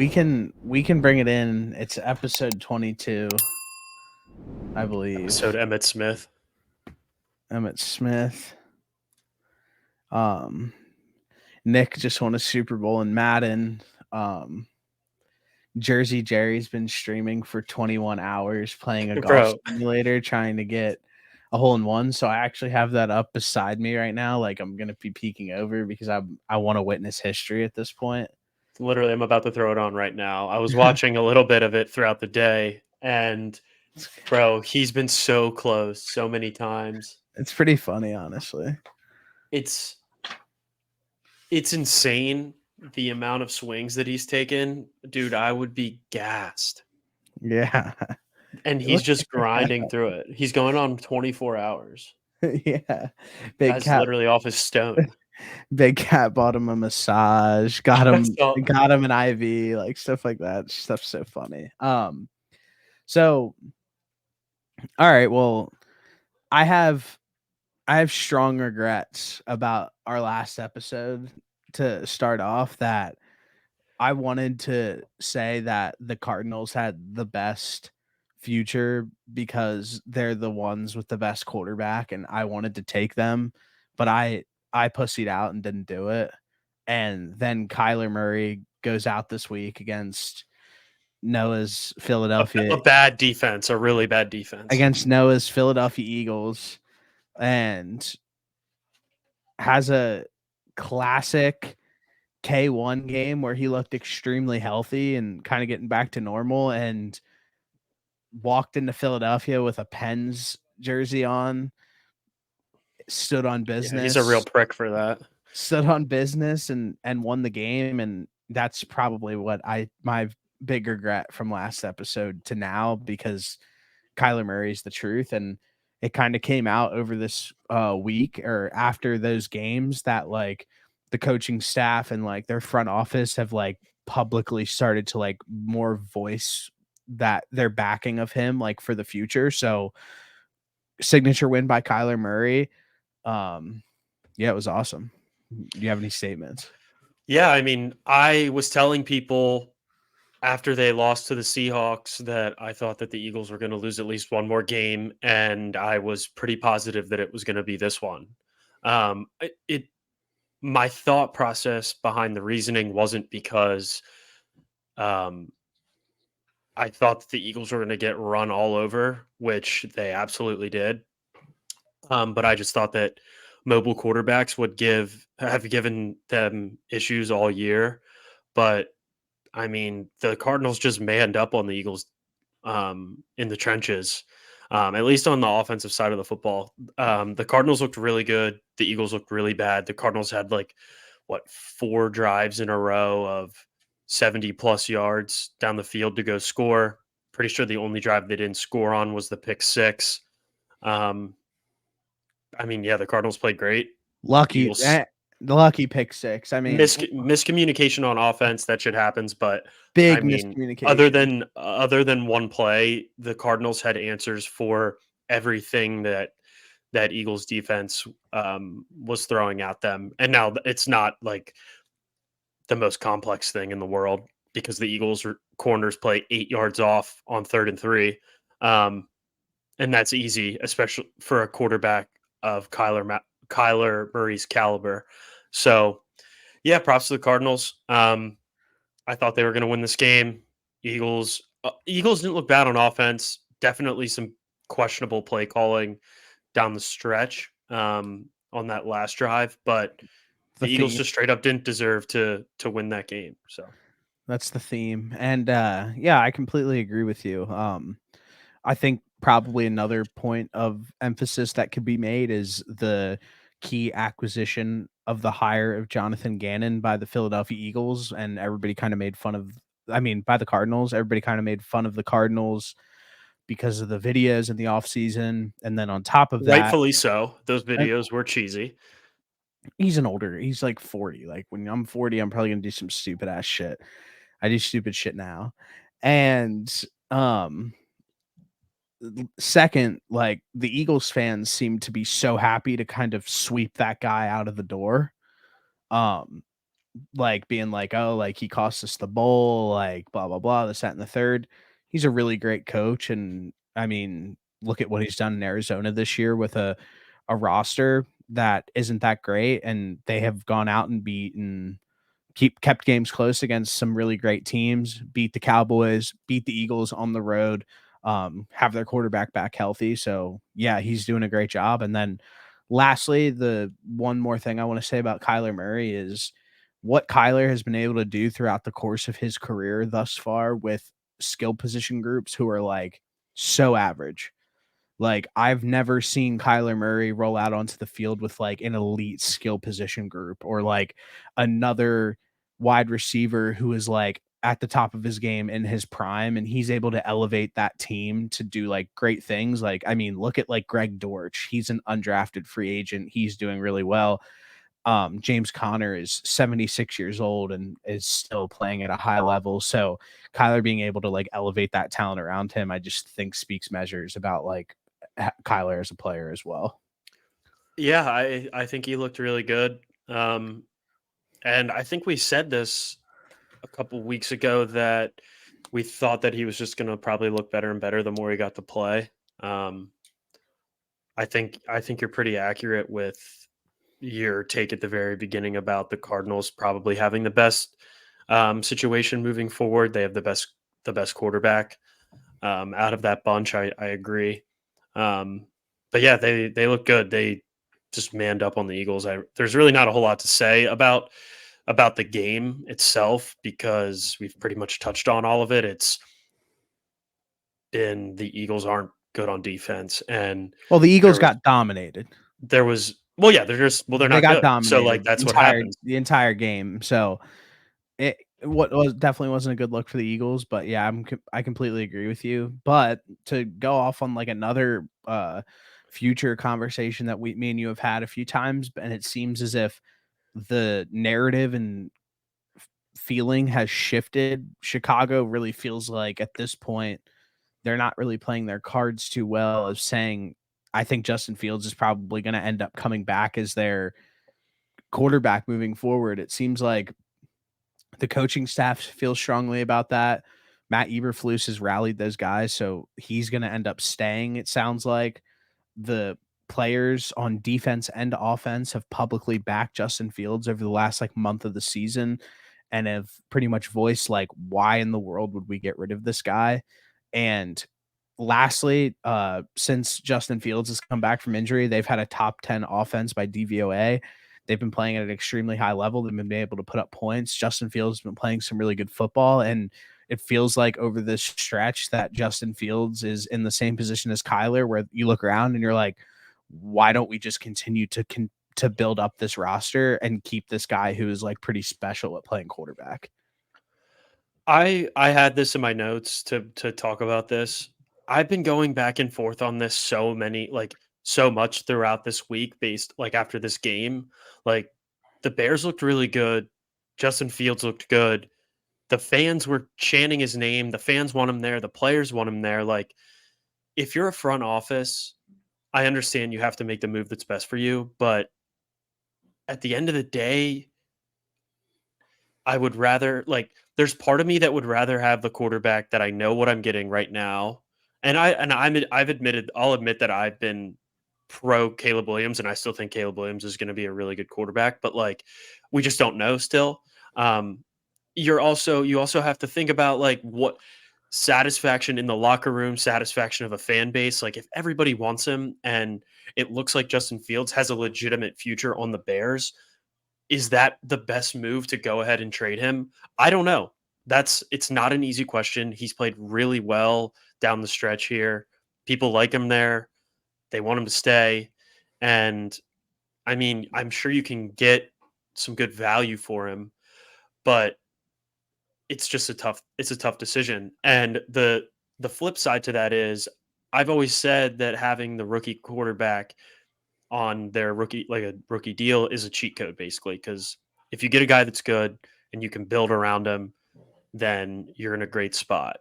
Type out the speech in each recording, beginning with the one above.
we can bring it in. It's episode 22, I believe. Episode Emmett Smith. Emmett Smith. Nick just won a Super Bowl in Madden. Jersey Jerry's been streaming for 21 hours playing a golf simulator trying to get a hole in one. So I actually have that up beside me right now. Like I'm gonna be peeking over because I want to witness history at this point. Literally, I'm about to throw it on right now. I was watching a little bit of it throughout the day, and bro, he's been so close so many times. It's pretty funny, honestly. It's insane the amount of swings that he's taken. Dude, I would be gassed. Yeah. And he's just grinding through it. He's going on 24 hours. Yeah. That's literally off his stone. Big Cat bought him a massage, got him an IV, like stuff like that. Stuff's so funny. So all right, well, I have strong regrets about our last episode to start off. That I wanted to say that the Cardinals had the best future because they're the ones with the best quarterback, and I wanted to take them, but I pussied out and didn't do it. And then Kyler Murray goes out this week against Noah's Philadelphia. A bad defense, a really bad defense. Against Noah's Philadelphia Eagles, and has a classic K1 game where he looked extremely healthy and kind of getting back to normal, and walked into Philadelphia with a Pens jersey on, stood on business. Yeah, he's a real prick for that. Stood on business and won the game. And that's probably what my big regret from last episode to now, because Kyler Murray's the truth. And it kind of came out over this week or after those games that like the coaching staff and like their front office have like publicly started to like more voice that they're backing of him like for the future. So signature win by Kyler Murray. Yeah, it was awesome. Do you have any statements? Yeah, I mean, I was telling people after they lost to the Seahawks that I thought that the Eagles were going to lose at least one more game, and I was pretty positive that it was going to be this one. My thought process behind the reasoning wasn't because I thought that the Eagles were going to get run all over, which they absolutely did. But I just thought that mobile quarterbacks would have given them issues all year. But I mean, the Cardinals just manned up on the Eagles in the trenches, at least on the offensive side of the football. The Cardinals looked really good. The Eagles looked really bad. The Cardinals had 4 drives in a row of 70 plus yards down the field to go score. Pretty sure the only drive they didn't score on was the pick six. I mean, yeah, the Cardinals played great. The lucky pick six. I mean, miscommunication on offense, that shit happens, but big miscommunication. Other than one play, the Cardinals had answers for everything that Eagles defense was throwing at them. And now it's not like the most complex thing in the world because the Eagles corners play 8 yards off on 3rd and 3. And that's easy, especially for a quarterback of Kyler Murray's caliber. So, yeah, props to the Cardinals. I thought they were going to win this game. Eagles didn't look bad on offense. Definitely some questionable play calling down the stretch on that last drive, but the Eagles just straight up didn't deserve to win that game. So that's the theme. And yeah, I completely agree with you. I think probably another point of emphasis that could be made is the key acquisition of the hire of Jonathan Gannon by the Philadelphia Eagles. And everybody kind of made fun of, by the Cardinals, everybody kind of made fun of the Cardinals because of the videos in the offseason. And then on top of that, rightfully so, those videos were cheesy. He's like 40. Like when I'm 40, I'm probably gonna do some stupid ass shit. I do stupid shit now. And second, like the Eagles fans seem to be so happy to kind of sweep that guy out of the door. like being like, oh, like he cost us the bowl, like blah blah blah, this that and the third. He's a really great coach, and I mean, look at what he's done in Arizona this year with a roster that isn't that great, and they have gone out and kept games close against some really great teams, beat the Cowboys, beat the Eagles on the road, have their quarterback back healthy. So yeah, he's doing a great job. And then lastly, the one more thing I want to say about Kyler Murray is what Kyler has been able to do throughout the course of his career thus far with skill position groups who are like so average. Like, I've never seen Kyler Murray roll out onto the field with, like, an elite skill position group or, like, another wide receiver who is, like, at the top of his game in his prime, and he's able to elevate that team to do, like, great things. Like, I mean, look at, like, Greg Dortch. He's an undrafted free agent. He's doing really well. James Conner is 76 years old and is still playing at a high level. So Kyler being able to like elevate that talent around him, I just think speaks measures about like Kyler as a player as well. Yeah, I think he looked really good. And I think we said this a couple weeks ago that we thought that he was just going to probably look better and better the more he got to play. Um, I think you're pretty accurate with your take at the very beginning about the Cardinals probably having the best situation moving forward. They have the best quarterback out of that bunch. I agree. Um, but yeah, they look good. They just manned up on the Eagles. There's really not a whole lot to say about the game itself because we've pretty much touched on all of it. It's been the Eagles aren't good on defense, and Well, the there Eagles was got dominated. there was well, yeah, they're They not got good. So like dominated that's what happens. the entire game. So it what was definitely wasn't a good look for the Eagles, but yeah, I completely agree with you. But to go off on like another future conversation that me and you have had a few times, and it seems as if the narrative and feeling has shifted. Chicago really feels like at this point they're not really playing their cards too well of saying I think Justin Fields is probably going to end up coming back as their quarterback moving forward. It seems like the coaching staff feels strongly about that. Matt Eberflus has rallied those guys, so he's going to end up staying. It sounds like the players on defense and offense have publicly backed Justin Fields over the last like month of the season and have pretty much voiced like why in the world would we get rid of this guy? And lastly, since Justin Fields has come back from injury, they've had a top 10 offense by DVOA. They've been playing at an extremely high level. They've been able to put up points. Justin Fields has been playing some really good football, and it feels like over this stretch that Justin Fields is in the same position as Kyler, where you look around and you're like, why don't we just continue to build up this roster and keep this guy who is like pretty special at playing quarterback? I had this in my notes to talk about this. I've been going back and forth on this so much throughout this week based like after this game. Like the Bears looked really good. Justin Fields looked good. The fans were chanting his name. The fans want him there. The players want him there. Like if you're a front office, I understand you have to make the move that's best for you, but at the end of the day, I would rather like there's part of me that would rather have the quarterback that I know what I'm getting right now. I'll admit that I've been pro Caleb Williams and I still think Caleb Williams is going to be a really good quarterback, but like we just don't know still. Um you also have to think about like what satisfaction in the locker room, satisfaction of a fan base. Like if everybody wants him and it looks like Justin Fields has a legitimate future on the Bears, is that the best move to go ahead and trade him? I don't know. It's not an easy question. He's played really well down the stretch here. People like him there. They want him to stay. And I mean, I'm sure you can get some good value for him, but it's a tough decision. And the flip side to that is I've always said that having the rookie quarterback on their rookie deal is a cheat code basically because if you get a guy that's good and you can build around him, then you're in a great spot.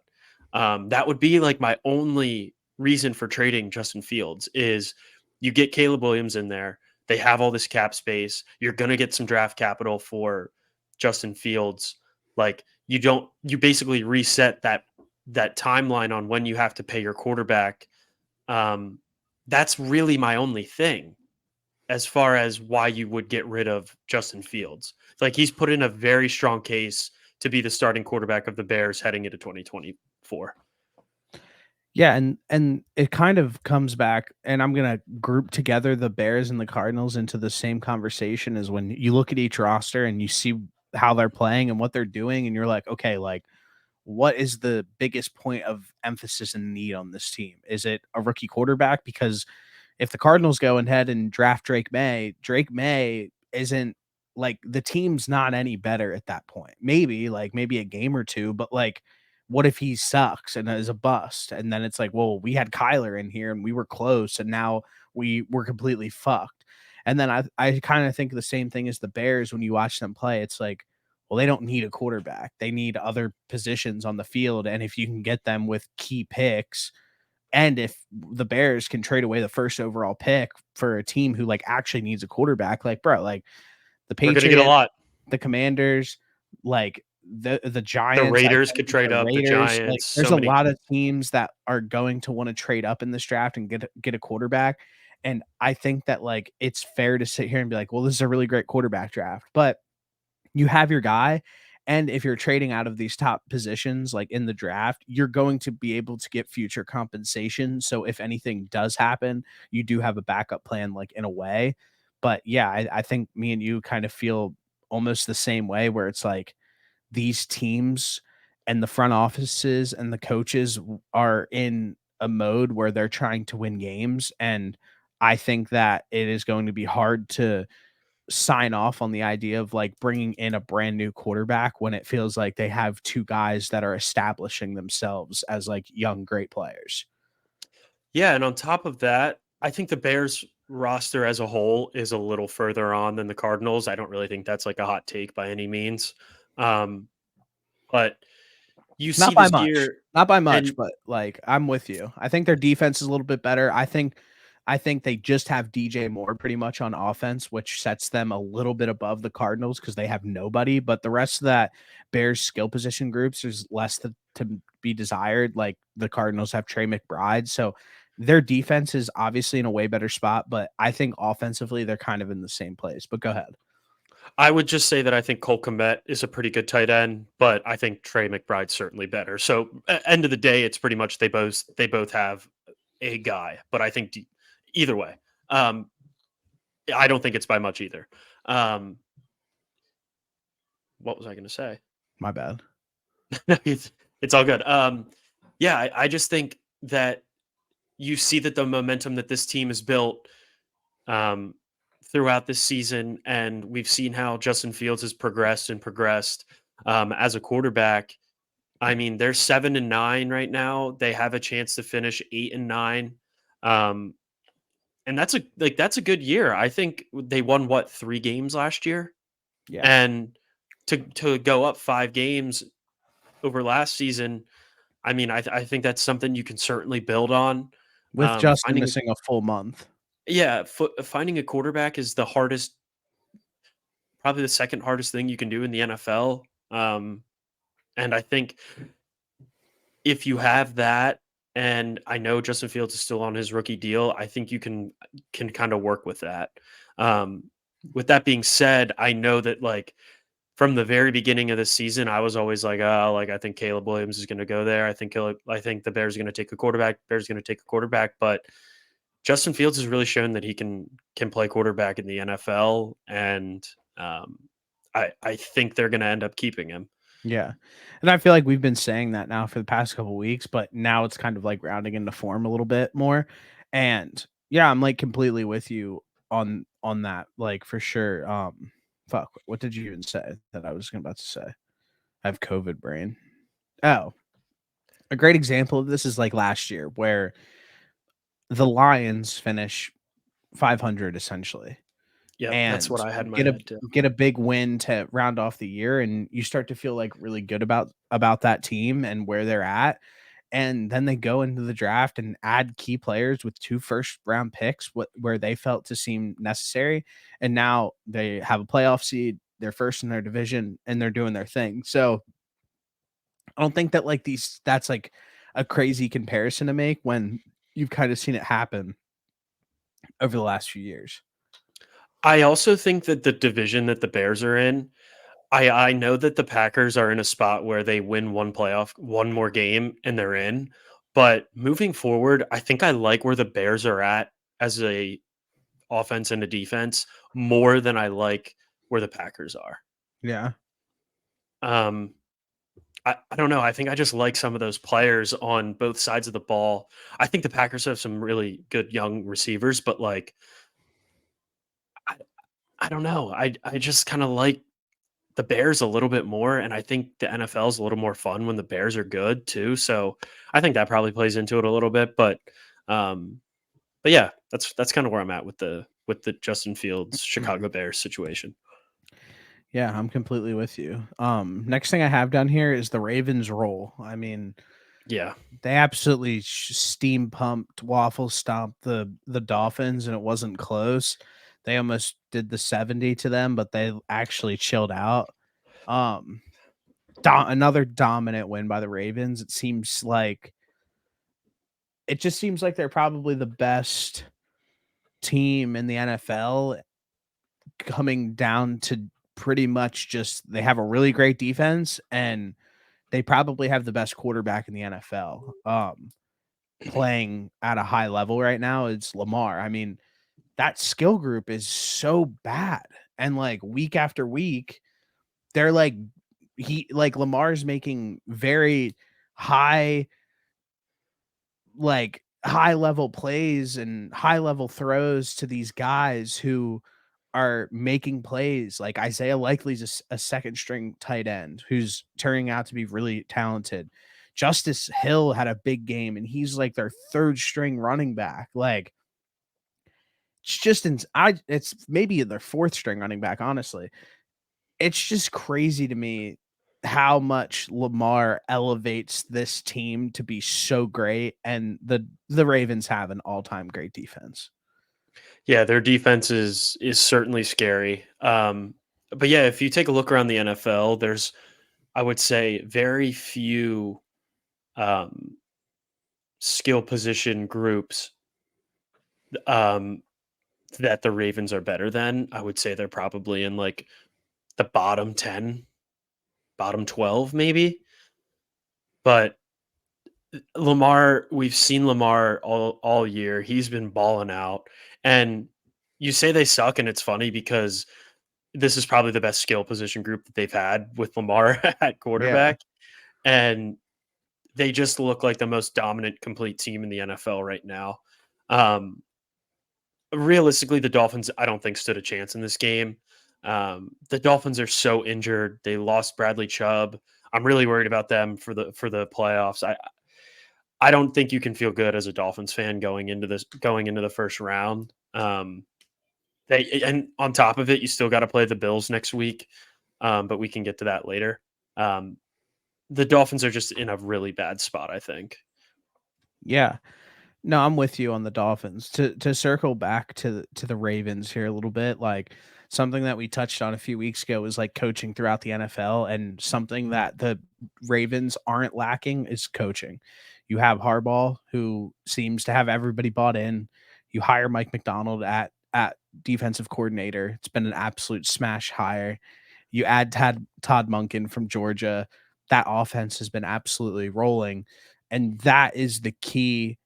That would be like my only reason for trading Justin Fields is you get Caleb Williams in there. They have all this cap space. You're going to get some draft capital for Justin Fields, like you basically reset that timeline on when you have to pay your quarterback. That's really my only thing as far as why you would get rid of Justin Fields. Like he's put in a very strong case to be the starting quarterback of the Bears heading into 2024. Yeah, and it kind of comes back, and I'm gonna group together the Bears and the Cardinals into the same conversation as when you look at each roster and you see how they're playing and what they're doing, and you're like, okay, like what is the biggest point of emphasis and need on this team? Is it a rookie quarterback? Because if the Cardinals go ahead and draft Drake May isn't like the team's not any better at that point. Maybe a game or two, but like what if he sucks and is a bust? And then it's like, well, we had Kyler in here and we were close and now we were completely fucked. And then I kind of think the same thing as the Bears when you watch them play. It's like, well, they don't need a quarterback. They need other positions on the field. And if you can get them with key picks, and if the Bears can trade away the first overall pick for a team who like actually needs a quarterback, like bro, like the They're going to get a Patriots, lot. the Commanders, like the The Giants, I Raiders think could trade the up. The Raiders, like Giants. there's So a many. lot of teams that are going to want to trade up in this draft and get a quarterback. And I think that like it's fair to sit here and be like, well, this is a really great quarterback draft, but you have your guy. And if you're trading out of these top positions, like in the draft, you're going to be able to get future compensation. So if anything does happen, you do have a backup plan, like in a way. But yeah, I think me and you kind of feel almost the same way where it's like these teams and the front offices and the coaches are in a mode where they're trying to win games. And I think that it is going to be hard to sign off on the idea of like bringing in a brand new quarterback when it feels like they have two guys that are establishing themselves as like young great players. Yeah, and on top of that, I think the Bears roster as a whole is a little further on than the Cardinals. I don't really think that's like a hot take by any means. Um, but you Not see by this much. year, Not by much, and but like I'm with you. I think their defense is a little bit better. I think they just have DJ Moore pretty much on offense, which sets them a little bit above the Cardinals because they have nobody. But the rest of that Bears skill position groups, there's less to be desired. Like the Cardinals have Trey McBride. So their defense is obviously in a way better spot, but I think offensively they're kind of in the same place. But go ahead. I would just say that I think Cole Kmet is a pretty good tight end, but I think Trey McBride's certainly better. So end of the day, it's pretty much they both have a guy, but I think either way, um, I don't think it's by much either. Um, what was I going to say? My bad. No, it's all good. Yeah, I just think that you see that the momentum that this team has built um, throughout this season, and we've seen how Justin Fields has progressed and progressed as a quarterback. I mean, they're 7-9 right now. They have a chance to finish 8-9, um, and that's a good year. I think they won what 3 games last year, Yeah. and to go up 5 games over last season. I mean, I think that's something you can certainly build on. With Justin Finding missing a full month. Yeah, finding a quarterback is the hardest, probably the second hardest thing you can do in the NFL. And I think if you have that, and I know Justin Fields is still on his rookie deal, I think you can kind of work with that. Um, with that being said, I know that like from the very beginning of the season, I was always like, oh, like I think Caleb Williams is going to go there. I think the Bears are going to take a quarterback. Bears going to take a quarterback, but Justin Fields has really shown that he can play quarterback in the NFL, and I think they're going to end up keeping him. Yeah. And I feel like we've been saying that now for the past couple weeks, but now it's kind of like rounding into form a little bit more. And yeah, I'm like completely with you on that, like for sure. Fuck, what did you even say that I was about to say? I have COVID brain. Oh, a great example of this is like last year where the Lions finish 500 essentially Yep, that's and what I had in my get a head too. get a big win to round off the year, and you start to feel like really good about that team and where they're at. And then they go into the draft and add key players with 2 first round picks where they felt to seem necessary. And now they have a playoff seed. they're first in their division and they're doing their thing. So I don't think that like that's like a crazy comparison to make when you've kind of seen it happen over the last few years. I also think that the division that the Bears are in, I know that the Packers are in a spot where they win one more game and they're in. But moving forward, I think I like where the Bears are at as a offense and a defense more than I like where the Packers are. Yeah. Um, I don't know. I think I just like some of those players on both sides of the ball. I think the Packers have some really good young receivers, but like I, I don't know. I just kind of like the Bears a little bit more, and I think the NFL is a little more fun when the Bears are good too. So I think that probably plays into it a little bit. Um, but yeah, that's kind of where I'm at with the Justin Fields Chicago Bears situation. Yeah, I'm completely with you. Next thing I have down here is the Ravens roll. I mean, Yeah, they absolutely steam pumped, waffle stomped the Dolphins, and it wasn't close. They almost did the 70 to them, but they actually chilled out. Um, Another dominant win by the Ravens. It just seems like they're probably the best team in the NFL, coming down to pretty much just they have a really great defense and they probably have the best quarterback in the NFL. Playing at a high level right now is Lamar. I mean, that skill group is so bad. And like week after week, they're like Lamar's making very high high level plays and high level throws to these guys who are making plays. Like Isaiah Likely's a second string tight end who's turning out to be really talented. Justice Hill had a big game and he's like their third string running back. Like it's maybe their fourth string running back, honestly. It's just crazy to me how much Lamar elevates this team to be so great, and the Ravens have an all-time great defense. yeah, their defense is certainly scary. But yeah, if you take a look around the NFL, there's I would say very few um, skill position groups um, that the Ravens are better than. I would say they're probably in like the bottom 10, bottom 12, maybe. But Lamar, we've seen Lamar all year. He's been balling out. And you say they suck, and it's funny because this is probably the best skill position group that they've had with Lamar at Yeah. quarterback. And they just look like the most dominant complete team in the NFL right now. Um, Realistically, the Dolphins, I don't think stood a chance in this game. The Dolphins are so injured. They lost Bradley Chubb. I'm really worried about them for the playoffs. I don't think you can feel good as a Dolphins fan going into the first round. They and on top of it, you still got to play the Bills next week. But we can get to that later. Um, the Dolphins are just in a really bad spot, I think. Yeah. No, I'm with you on the Dolphins. To circle back to the Ravens here a little bit, like something that we touched on a few weeks ago is like coaching throughout the NFL, and something that the Ravens aren't lacking is coaching. You have Harbaugh, who seems to have everybody bought in. You hire Mike McDonald at defensive coordinator. It's been an absolute smash hire. You add Todd Monken from Georgia. That offense has been absolutely rolling, and that is the key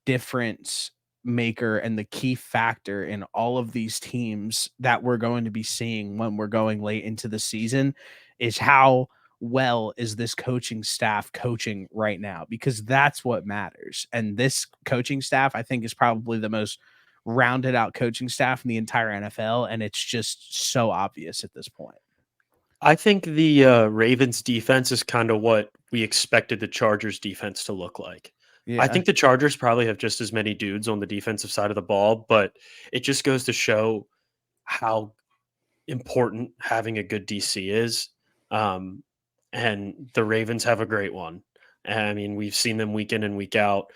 difference maker and the key factor in all of these teams that we're going to be seeing when we're going late into the season is how well is this coaching staff coaching right now, because that's what matters. And this coaching staff, I think, is probably the most rounded out coaching staff in the entire NFL, and it's just so obvious at this point. I think the Ravens defense is kind of what we expected the Chargers defense to look like. I Yeah. think the Chargers probably have just as many dudes on the defensive side of the ball, but it just goes to show how important having a good DC is. Um, and the Ravens have a great one. And I mean, we've seen them week in and week out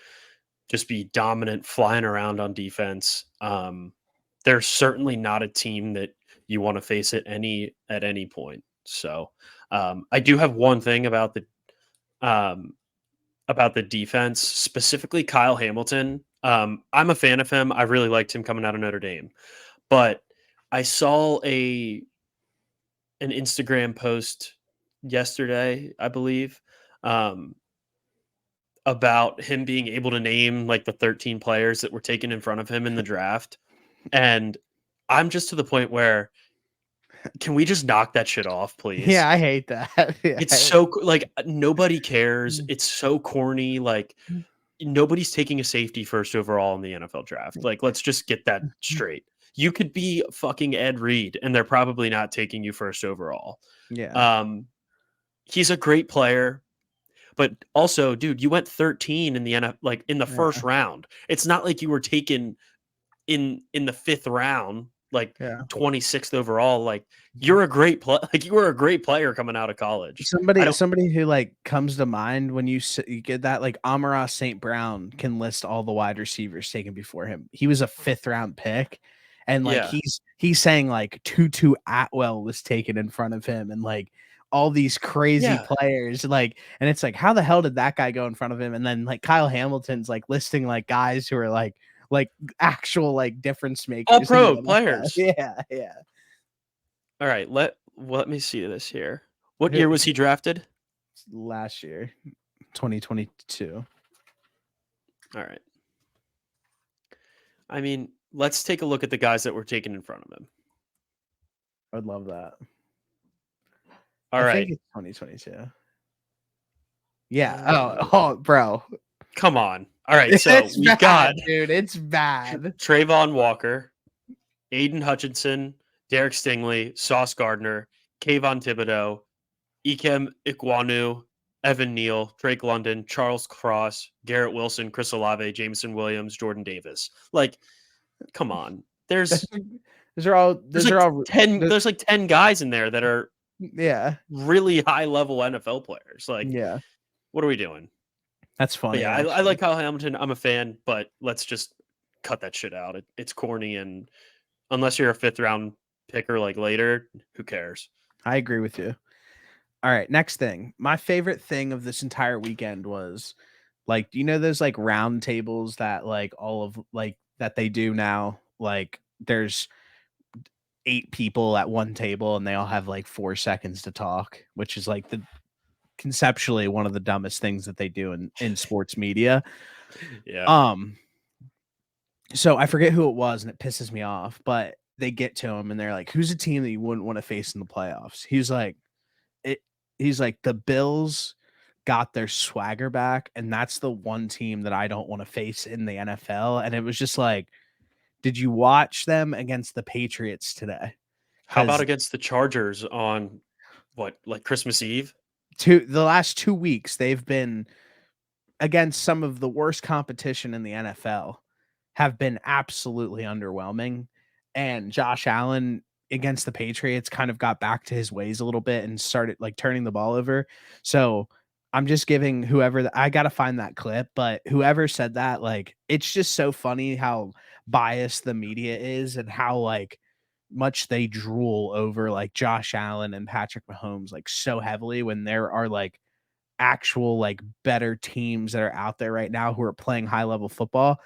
just be dominant, flying around on defense. They're certainly not a team that you want to face it at any point. So I do have one thing um, about the defense, specifically Kyle Hamilton. I'm a fan of him. I really liked him coming out of Notre Dame, but I saw an Instagram post yesterday, I believe, um, about him being able to name like the 13 players that were taken in front of him in the draft. And I'm just to the point where can we just knock that shit off, please? Yeah, I hate that. Yeah, It's so like nobody cares. It's so corny. Like nobody's taking a safety first overall in the NFL draft. Like let's just get that straight. You could be fucking Ed Reed and they're probably not taking you first overall. yeah, Um he's a great player. But also, dude, you went 13 in the like in the yeah, first round. It's not like you were taken in the fifth round, like yeah. 26th overall. Like you're a great like you were a great player coming out of college. I don't. Somebody who like comes to mind when you get that, like Amara St. Brown can list all the wide receivers taken before him. He was a 5th round pick, and like Yeah, he's saying like Tutu Atwell was taken in front of him, and like all these crazy yeah. players, like, and it's like how the hell did that guy go in front of him? And then like Kyle Hamilton's like listing like guys who are like actual like difference All makers in the pro NFL. players. Yeah, yeah. All right, let me see this here. What year was he drafted? Last year, 2022. All right. I mean, let's take a look at the guys that were taken in front of him. I would love that. All I right. think it's 2022. Yeah. Uh, Bro. come on. All right, so It's we've bad, got dude. It's bad. Trayvon Walker, Aiden Hutchinson, Derek Stingley, Sauce Gardner, Kayvon Thibodeau, Ikem Ikwanu, Evan Neal, Drake London, Charles Cross, Garrett Wilson, Chris Olave, Jameson Williams, Jordan Davis. Like, come on. Those are all. There's Those like are all. 10 there's like 10 guys in there that are Yeah. really high level NFL players. Like, Yeah. what are we doing? That's But funny, yeah, I like actually. Kyle Hamilton. I'm a fan, but let's just cut that shit out. It's corny, and unless you're a fifth round picker like later, who cares? I agree with you. All right. Next thing. My favorite thing of this entire weekend was like, do you know those like round tables that like all of like that they do now? Like there's 8 people at one table and they all have like 4 seconds to talk, which is like the conceptually one of the dumbest things that they do in sports media. Yeah. Um, so I forget who it was, and it pisses me off, but they get to him and they're like, "Who's a team that you wouldn't want to face in the playoffs?" It. He's like, "The Bills got their swagger back, and that's the one team that I don't want to face in the NFL." And it was just like, did you watch them against the Patriots today? How about Because against the Chargers on what, like Christmas Eve? the last 2 weeks they've been against some of the worst competition in the NFL, have been absolutely underwhelming. And Josh Allen against the Patriots kind of got back to his ways a little bit and started like turning the ball over. So I'm just giving whoever I got to find that clip, but whoever said that, like, it's just so funny how biased the media is and how like much they drool over like Josh Allen and Patrick Mahomes like so heavily when there are like actual like better teams that are out there right now who are playing high level football.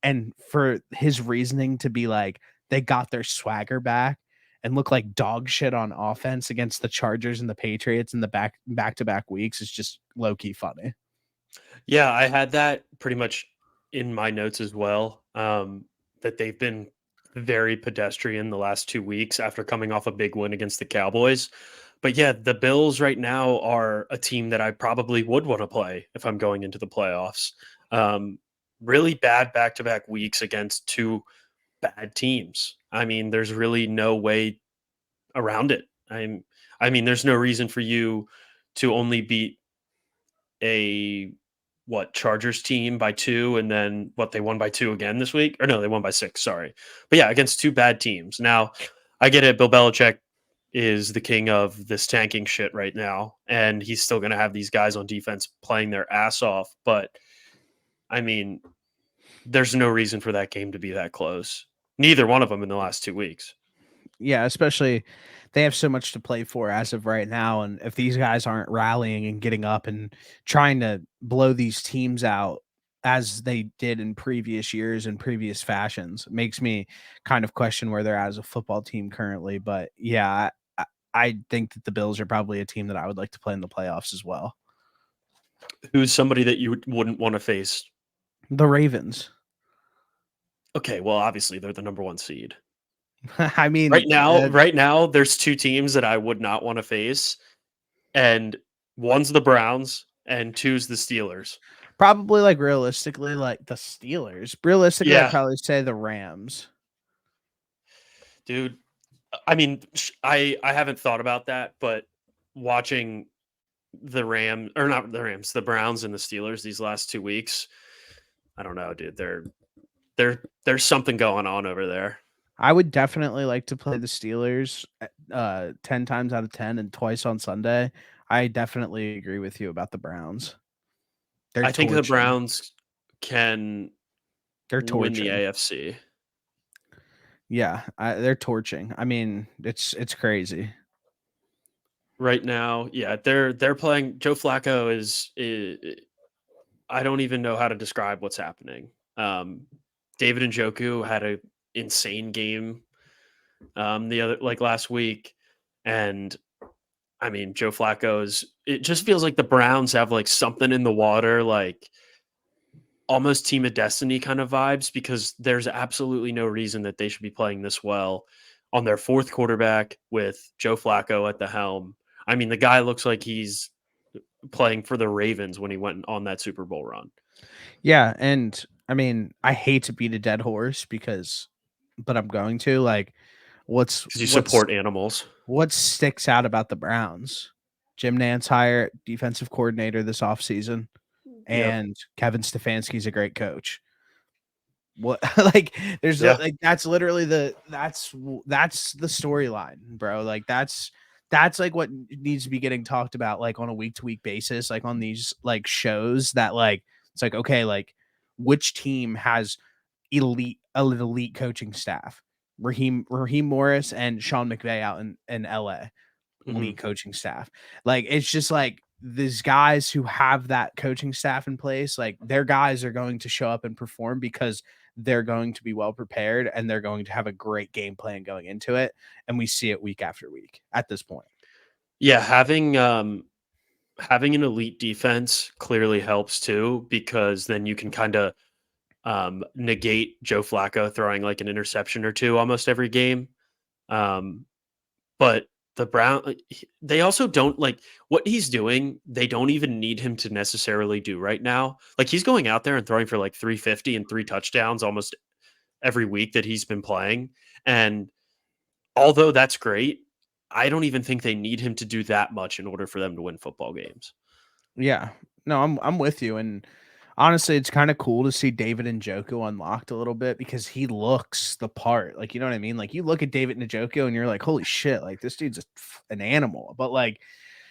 And for his reasoning to be like they got their swagger back and look like dog shit on offense against the Chargers and the Patriots in the back to back weeks is just low key funny. Yeah, I had that pretty much in my notes as well. That they've been very pedestrian the last 2 weeks after coming off a big win against the Cowboys. But yeah, the Bills right now are a team that I probably would want to play if I'm going into the playoffs. Um, really bad back to back weeks against two bad teams. I mean, there's really no way around it. I mean, there's no reason for you to only beat a Chargers team by 2 and then they won by 2 again this week, or no, they won by 6, sorry. But yeah, against two bad teams. Now, I get it, Bill Belichick is the king of this tanking shit right now, and he's still going to have these guys on defense playing their ass off, but I mean, there's no reason for that game to be that close. Neither one of them in the last 2 weeks. Yeah, especially they have so much to play for as of right now, and if these guys aren't rallying and getting up and trying to blow these teams out as they did in previous years and previous fashions, it makes me kind of question where they're at as a football team currently. But yeah, I think that the Bills are probably a team that I would like to play in the playoffs as well. Who's somebody that you wouldn't want to face? The Ravens. Okay, well, obviously they're the number 1 seed. I Right mean, now right now, there's 2 teams that I would not wanna face, and one's the Browns and two's the Steelers. probably like realistically, like the Steelers. Realistically, I'd Yeah, probably say the Rams. dude. I mean, I haven't thought about that, but watching the or not the Rams, the Browns and the Steelers these last 2 weeks, I don't know, dude. There's something going on over there. I would definitely like to play the Steelers, 10 times out of 10 and twice on Sunday. I definitely agree with you about the Browns. They're I think the torching. Browns can They're win the torching. AFC. Yeah, they're torching. I mean, it's crazy. Right now, yeah, they're playing. Joe Flacco is I don't even know how to describe what's happening. David Njoku had a insane game the other like last week, and I mean Joe Flacco's. It just feels like the Browns have like something in the water, like almost team of destiny kind of vibes, because there's absolutely no reason that they should be playing this well on their fourth quarterback with Joe Flacco at the helm. I mean, the guy looks like he's playing for the Ravens when he went on that Super Bowl run. Yeah, and I mean, I hate to beat a dead horse but I'm going to like what's Because you what's support animals. what sticks out about the Browns? Jim Nantz hired defensive coordinator this offseason, Yep. and Kevin Stefanski's a great coach. What like Yeah. like that's literally that's the storyline, bro. Like that's like what needs to be getting talked about like on a week to week basis, like on these like shows that like it's like okay, like which team has an elite coaching staff? Raheem Morris and Sean McVay out in LA, Mhm. elite coaching staff. Like it's just like these guys who have that coaching staff in place, like their guys are going to show up and perform because they're going to be well prepared and they're going to have a great game plan going into it. And we see it week after week at this point. Yeah, having an elite defense clearly helps too, because then you can kind of negate Joe Flacco throwing like an interception or two almost every game. Um, but the they also don't like what he's doing. They don't even need him to necessarily do right now. Like he's going out there and throwing for like 350 and 3 touchdowns almost every week that he's been playing. And although that's great, I don't even think they need him to do that much in order for them to win football games. Yeah. No, I'm with you. And honestly, it's kind of cool to see David Njoku unlocked a little bit because he looks the part. Like, you know what I mean? Like you look at David Njoku and you're like, holy shit, like this dude's an animal. But like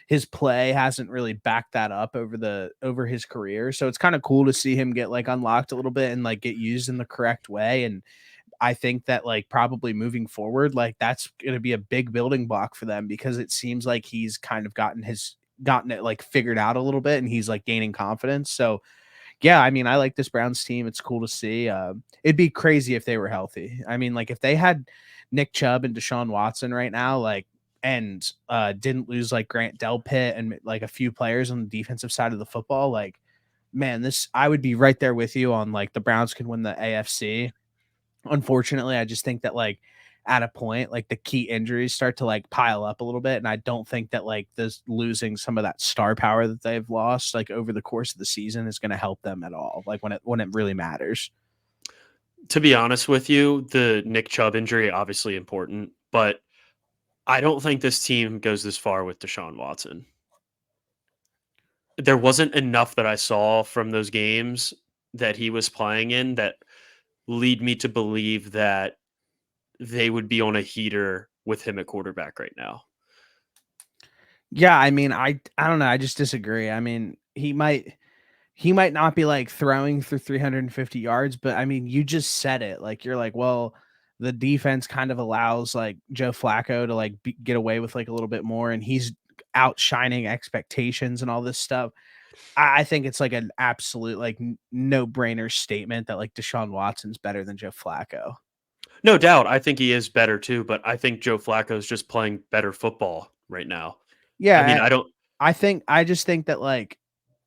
his play hasn't really backed that up over his career. So it's kind of cool to see him get like unlocked a little bit and like get used in the correct way. And I think that like probably moving forward, like that's going to be a big building block for them because it seems like he's kind of gotten it like figured out a little bit and he's like gaining confidence. So yeah, I mean, I like this Browns team. It's cool to see. It'd be crazy if they were healthy. I mean, like if they had Nick Chubb and Deshaun Watson right now, like and didn't lose like Grant Delpit and like a few players on the defensive side of the football, like man, this I would be right there with you on like the Browns could win the AFC. Unfortunately, I just think that like at a point, like the key injuries start to like pile up a little bit. And I don't think that like this losing some of that star power that they've lost like over the course of the season is going to help them at all. Like when it really matters. To be honest with you, the Nick Chubb injury obviously important, but I don't think this team goes this far with Deshaun Watson. There wasn't enough that I saw from those games that he was playing in that lead me to believe that they would be on a heater with him at quarterback right now. Yeah, I mean, I don't know. I just disagree. I mean, he might not be like throwing for 350 yards, but I mean, you just said it. Like you're like, well, the defense kind of allows like Joe Flacco to like get away with like a little bit more, and he's outshining expectations and all this stuff. I think it's like an absolute like no brainer statement that like Deshaun Watson's better than Joe Flacco. No doubt. I think he is better too, but I think Joe Flacco is just playing better football right now. I mean, Yeah, I don't. I just think that like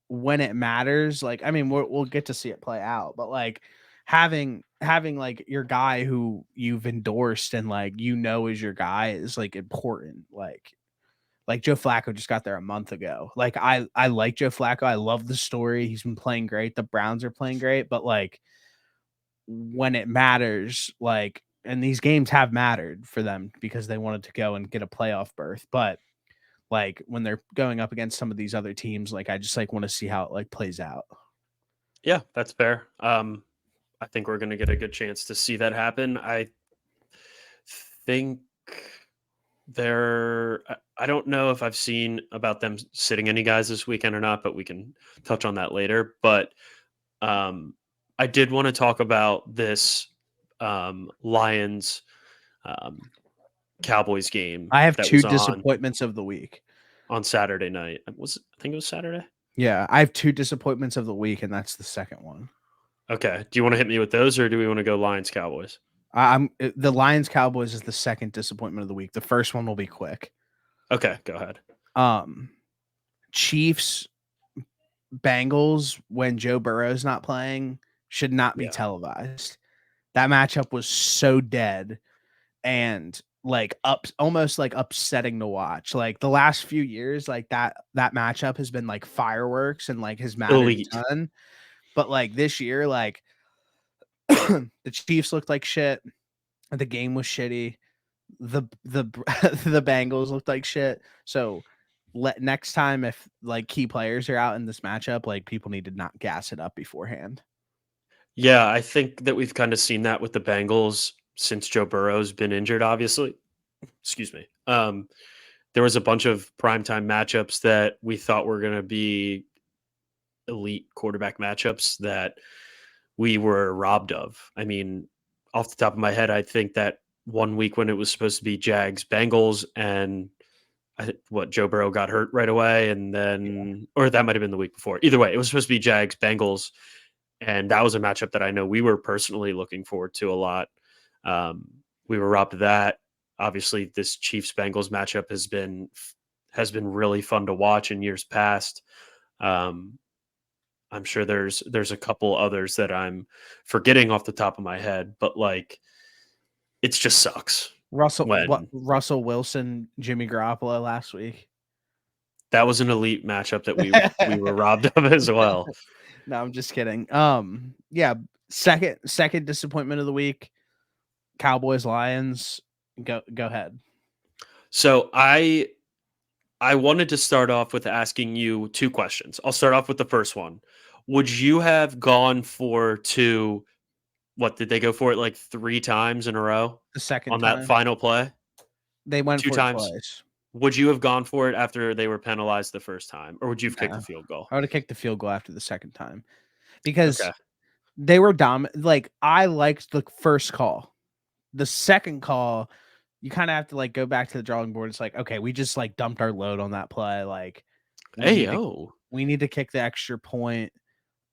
when it matters, like I mean, we'll get to see it play out, but like having like your guy who you've endorsed and like is your guy is like important. Like Joe Flacco just got there a month ago. Like I like Joe Flacco. I love the story. He's been playing great. The Browns are playing great, but like when it matters, like and these games have mattered for them because they wanted to go and get a playoff berth, but like when they're going up against some of these other teams, like I just like want to see how it like plays out. Yeah, that's fair. I think we're going to get a good chance to see that happen. I think I don't know if I've seen about them sitting any guys this weekend or not, but we can touch on that later. But I did want to talk about this Lions Cowboys game I have that two was on disappointments of the week. Saturday night. I think it was Saturday. Yeah, I have two disappointments of the week, and that's the second one. Okay. Do you want to hit me with those, or do we want to go Lions Cowboys? I'm the Lions Cowboys is the second disappointment of the week. The first one will be quick. Okay, go ahead. Chiefs Bengals when Joe Burrow's not playing should not be televised. That matchup was so dead and like almost like upsetting to watch. Like the last few years, like that matchup has been like fireworks and like has mattered Elite. a ton. But like this year, like the Chiefs looked like shit. The game was shitty. The the Bengals looked like shit. So next time if like key players are out in this matchup, like people need to not gas it up beforehand. Yeah, I think that we've kind of seen that with the Bengals since Joe Burrow's been injured, obviously. Excuse me. There was a bunch of primetime matchups that we thought were going to be elite quarterback matchups that we were robbed of. I mean, off the top of my head, I think that one week when it was supposed to be Jags Bengals and Joe Burrow got hurt right away, and then or that might have been the week before. Either way, it was supposed to be Jags Bengals, and that was a matchup that I know we were personally looking forward to a lot. We were robbed of that. Obviously, this Chiefs Bengals matchup has been really fun to watch in years past. I'm sure there's a couple others that I'm forgetting off the top of my head, but like it just sucks. Russell Wilson, Jimmy Garoppolo last week. That was an elite matchup that we were robbed of as well. No, I'm just kidding. Yeah, second disappointment of the week. Cowboys Lions. Go ahead. So I wanted to start off with asking you two questions. I'll start off with the first one. Would you have gone for what did they go for it like 3 times in a row The second on time that final play? they went 2 for it times. twice. Would you have gone for it after they were penalized the first time, or would you have kicked No, the field goal? I would have kicked the field goal after the second time because Okay. they were like I liked the first call. The second call, you kind of have to like go back to the drawing board. It's like, okay, we just like dumped our load on that play. Like we need to kick the extra point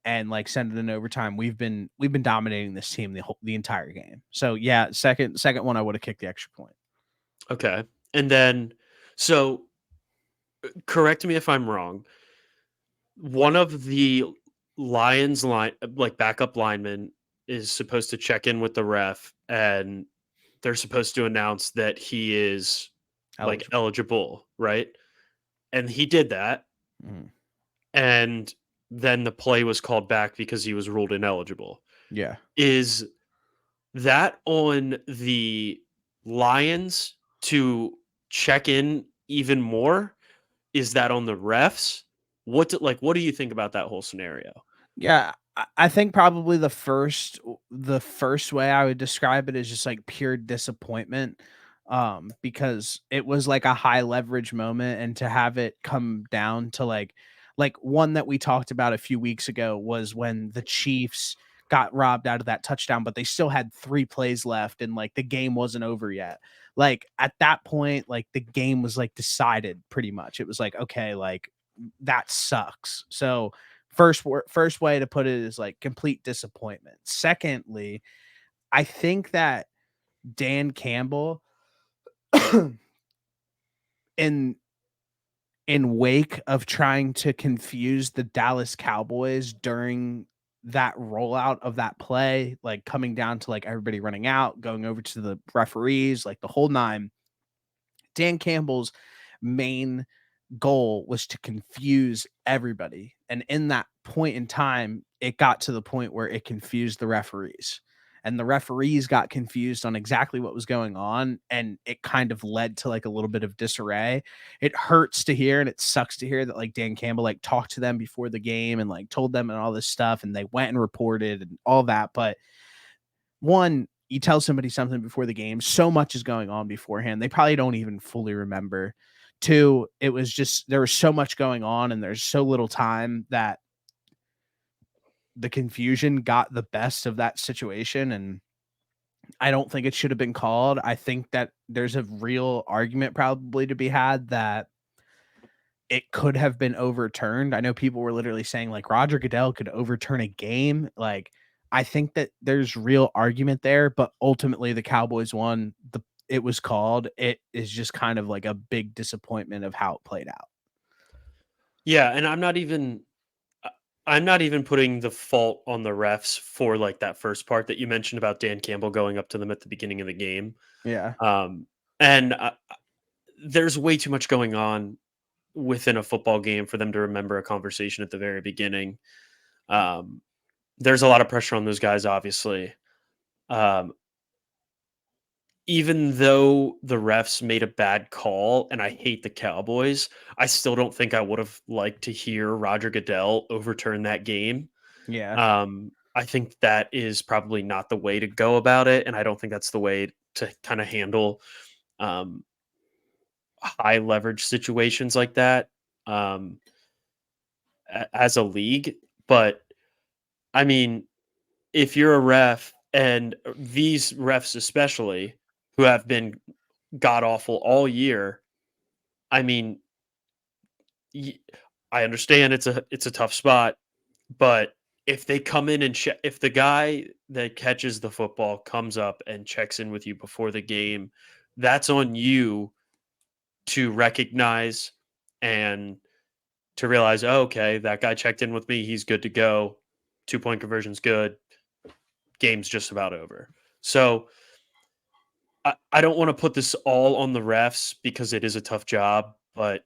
and like send it in overtime. We've been dominating this team the entire game. So yeah, second one I would have kicked the extra point. Okay. And then so correct me if I'm wrong. One of the Lions backup linemen is supposed to check in with the ref, and they're supposed to announce that he is eligible, right? And he did that. Mm. And then the play was called back because he was ruled ineligible. Yeah. Is that on the Lions to check in even more? Is that on the refs? What do you think about that whole scenario? Yeah, I think probably the first way I would describe it is just like pure disappointment, because it was like a high leverage moment, and to have it come down to like one that we talked about a few weeks ago was when the Chiefs got robbed out of that touchdown, but they still had 3 plays left and like the game wasn't over yet. Like at that point, like the game was like decided pretty much. It was like, okay, like that sucks. So first way to put it is like complete disappointment. Secondly, I think that Dan Campbell in wake of trying to confuse the Dallas Cowboys during that rollout of that play, like coming down to like everybody running out, going over to the referees, like the whole nine. Dan Campbell's main goal was to confuse everybody. And in that point in time, it got to the point where it confused the referees. And the referees got confused on exactly what was going on. And it kind of led to like a little bit of disarray. It hurts to hear and it sucks to hear that like Dan Campbell like talked to them before the game and like told them and all this stuff. And they went and reported and all that. But one, you tell somebody something before the game, so much is going on beforehand. They probably don't even fully remember. Two, it was just there was so much going on and there's so little time that the confusion got the best of that situation. And I don't think it should have been called. I think that there's a real argument probably to be had that it could have been overturned. I know people were literally saying like Roger Goodell could overturn a game. Like I think that there's real argument there, but ultimately the Cowboys won. It was called. It is just kind of like a big disappointment of how it played out. Yeah, and I'm not even putting the fault on the refs for like that first part that you mentioned about Dan Campbell going up to them at the beginning of the game. Yeah. Um, and there's way too much going on within a football game for them to remember a conversation at the very beginning. Um, there's a lot of pressure on those guys, obviously. Um, Even though the refs made a bad call, and I hate the Cowboys, I still don't think I would have liked to hear Roger Goodell overturn that game. Yeah. I think that is probably not the way to go about it, and I don't think that's the way to kind of handle um, high leverage situations like that um, as a league. But I mean, if you're a ref, and these refs especially, who have been god awful all year, I mean, y- I understand it's a tough spot, but if they come in and if the guy that catches the football comes up and checks in with you before the game, that's on you to recognize and to realize, oh, okay, that guy checked in with me, he's good to go. 2-point conversion's good. Game's just about over. So I don't want to put this all on the refs because it is a tough job, but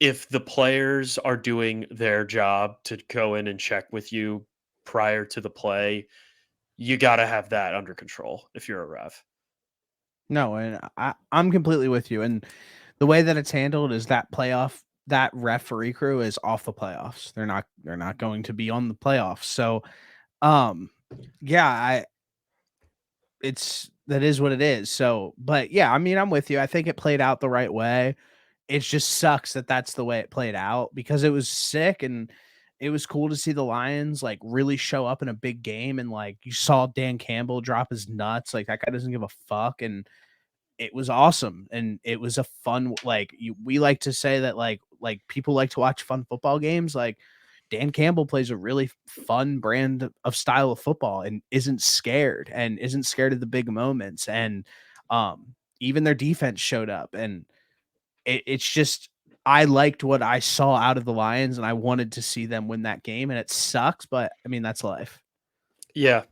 if the players are doing their job to go in and check with you prior to the play, you got to have that under control if you're a ref. No, and I'm completely with you. And the way that it's handled is that referee crew is off the playoffs. They're not going to be on the playoffs. So um yeah, that is what it is. So, but yeah, I mean, I'm with you. I think it played out the right way. It just sucks that that's the way it played out because it was sick and it was cool to see the Lions like really show up in a big game and like you saw Dan Campbell drop his nuts. Like that guy doesn't give a fuck. And it was awesome and it was a fun we like to say that like people like to watch fun football games. Like Dan Campbell plays a really fun brand of style of football and isn't scared of the big moments. And even their defense showed up and it's just I liked what I saw out of the Lions and I wanted to see them win that game and it sucks, but I mean that's life. Yeah.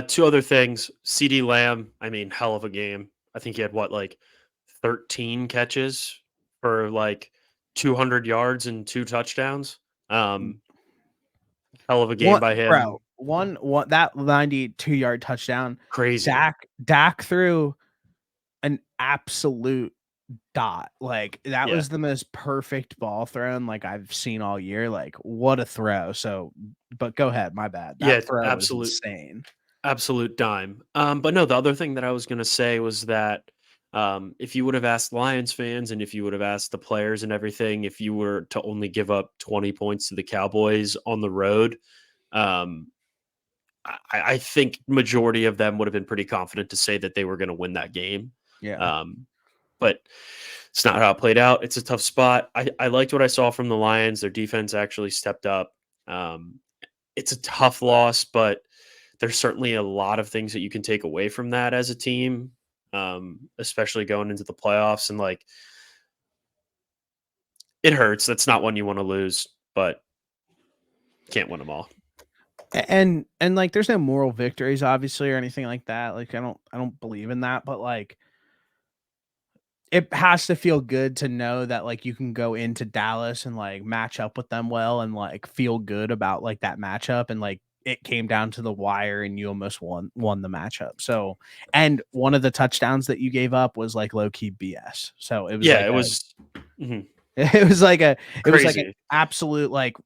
Two other things. CD Lamb, I mean, hell of a game. I think he had what, like 13 catches for like 200 yards and 2 touchdowns. Um, Hell of a game One by him. bro, one that 92-yard touchdown, Crazy. Dak threw an absolute dot. Like that Yeah. was the most perfect ball thrown like I've seen all year. Like what a throw. So, but go ahead, my bad. Yeah. That throw was Absolute. insane. Absolute dime. But no, the other thing that I was going to say was that if you would have asked Lions fans and if you would have asked the players and everything, if you were to only give up 20 points to the Cowboys on the road, um, I think majority of them would have been pretty confident to say that they were going to win that game. Yeah. But it's not how it played out. It's a tough spot. I liked what I saw from the Lions. Their defense actually stepped up. It's a tough loss, but there's certainly a lot of things that you can take away from that as a team, especially going into the playoffs. And like, it hurts. That's not one you want to lose, but can't win them all. And like there's no moral victories obviously or anything like that. Like I don't believe in that, but like it has to feel good to know that like you can go into Dallas and like match up with them well and like feel good about like that matchup and like it came down to the wire and you almost won the matchup. So and one of the touchdowns that you gave up was like low key BS. So it was Yeah, like it a was it was like a it was like an crazy. absolute like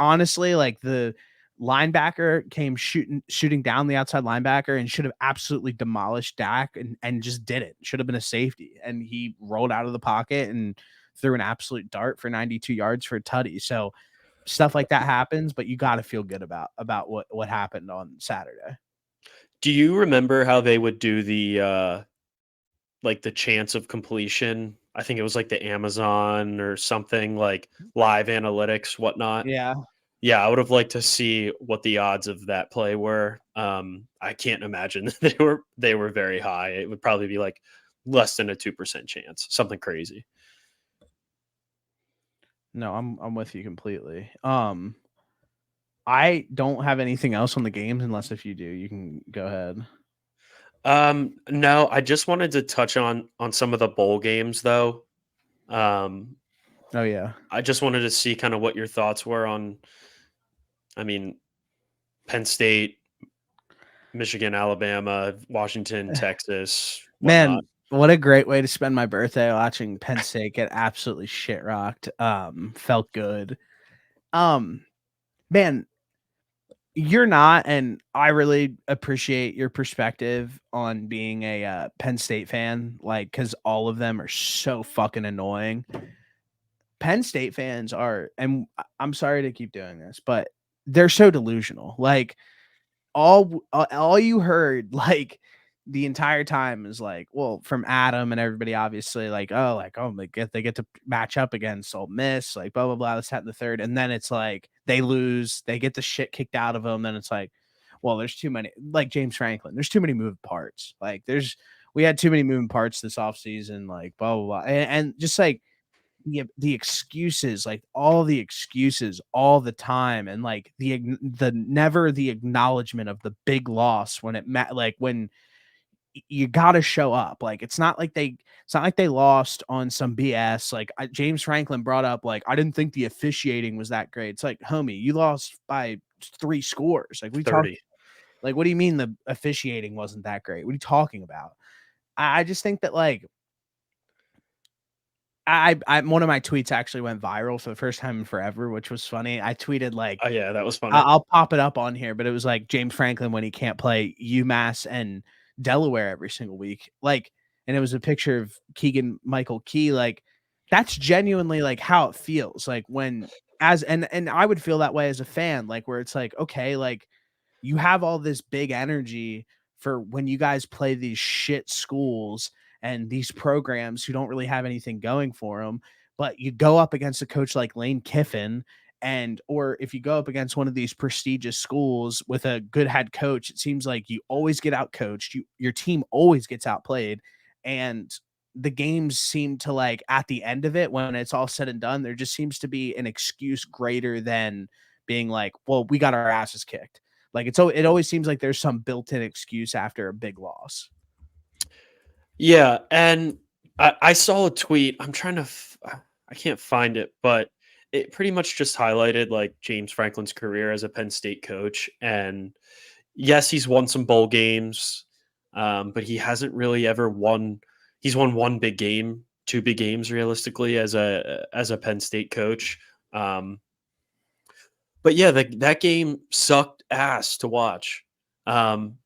honestly like the linebacker came shooting down the outside linebacker and should have absolutely demolished Dak and just did it. Should have been a safety. And he rolled out of the pocket and threw an absolute dart for 92 yards for a tutty. So stuff like that happens, but you got to feel good about what happened on Saturday. Do you remember how they would do the like the chance of completion? I think it was like the Amazon or something like live analytics, whatnot. Yeah. Yeah, I would have liked to see what the odds of that play were. I can't imagine they were very high. It would probably be like less than a 2% chance, something crazy. No, I'm with you completely. I don't have anything else on the games unless if you do, you can go ahead. No, I just wanted to touch on some of the bowl games though. Um, Oh yeah. I just wanted to see kind of what your thoughts were on. I mean, Penn State, Michigan, Alabama, Washington, Texas, whatnot. Man, what a great way to spend my birthday watching Penn State get absolutely shit rocked. Felt good. Um, man, you're not, and I really appreciate your perspective on being a Penn State fan, like because all of them are so fucking annoying. Penn State fans are, and I'm sorry to keep doing this, but they're so delusional. Like all you heard like the entire time is like, well, from Adam and everybody, obviously, like, oh, they get to match up against Ole Miss, like blah blah blah, this, that, and the third, and then it's like they lose, they get the shit kicked out of them, then it's like, well, there's too many, like James Franklin, there's too many moving parts, like we had too many moving parts this offseason, like blah blah blah, and just like the excuses, like all the excuses all the time, and like the never the acknowledgement of the big loss when like when you got to show up. Like it's not like they lost on some BS. Like James Franklin brought up like I didn't think the officiating was that great. It's like, homie, you lost by 3 scores. Like we talked 30. like what do you mean the officiating wasn't that great? What are you talking about? I just think that like I one of my tweets actually went viral for the first time in forever, which was funny. I tweeted like Oh yeah, that was funny. I'll pop it up on here, but it was like James Franklin when he can't play UMass and Delaware every single week. Like, and it was a picture of Keegan Michael Key. Like, that's genuinely like how it feels. Like when as and I would feel that way as a fan, like where it's like, okay, like you have all this big energy for when you guys play these shit schools and these programs who don't really have anything going for them, but you go up against a coach like Lane Kiffin, and or if you go up against one of these prestigious schools with a good head coach, it seems like you always get out coached, your team always gets outplayed, and the games seem to like at the end of it when it's all said and done, there just seems to be an excuse greater than being like, well, we got our asses kicked. Like it always seems like there's some built-in excuse after a big loss. Yeah, and I saw a tweet. I can't find it, but it pretty much just highlighted like James Franklin's career as a Penn State coach. And yes, he's won some bowl games, but he hasn't really ever won. He's won one big game, two big games realistically as a Penn State coach. Um, but yeah, that game sucked ass to watch. Um,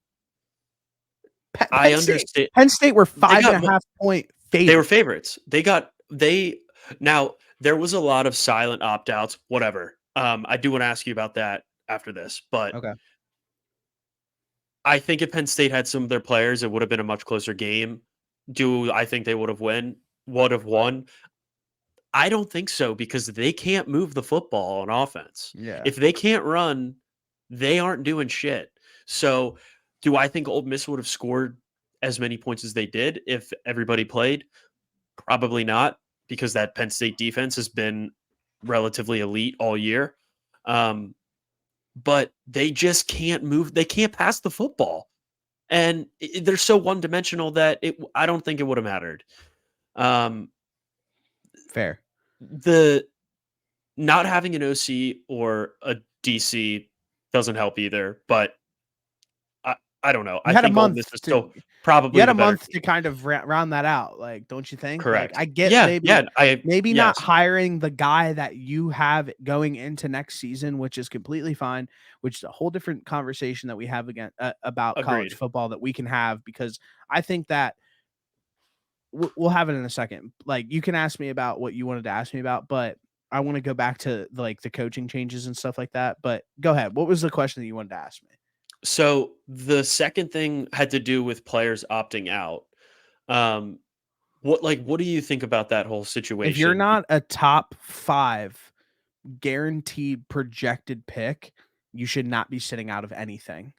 I understand Penn State were they five and got a half point they were favorites. favorites. They now there was a lot of silent opt outs. Whatever. I do want to ask you about that after this, but Okay. I think if Penn State had some of their players, it would have been a much closer game. Do I think they would have won? I don't think so because they can't move the football on offense. Yeah, If they can't run, they aren't doing shit. So, do I think Ole Miss would have scored as many points as they did if everybody played? Probably not, because that Penn State defense has been relatively elite all year. Um, but they just can't move. They can't pass the football, and they're so one dimensional that I don't think it would have mattered. Um, fair. the Not having an OC or a DC doesn't help either, but I don't know. You I had a think Ole month Miss is to still probably the better team. kind of round that out, like, don't you think? Like, Correct. I get Yeah, yeah, maybe not yes, hiring the guy that you have going into next season, which is completely fine, which is a whole different conversation that we have again about college agreed. football that we can have because I think that we'll have it in a second. Like, you can ask me about what you wanted to ask me about, but I want to go back to like the coaching changes and stuff like that. But go ahead. What was the question that you wanted to ask me? So, the second thing had to do with players opting out. Um, what do you think about that whole If you're situation? not a top 5 guaranteed projected pick, you should not be sitting out of anything.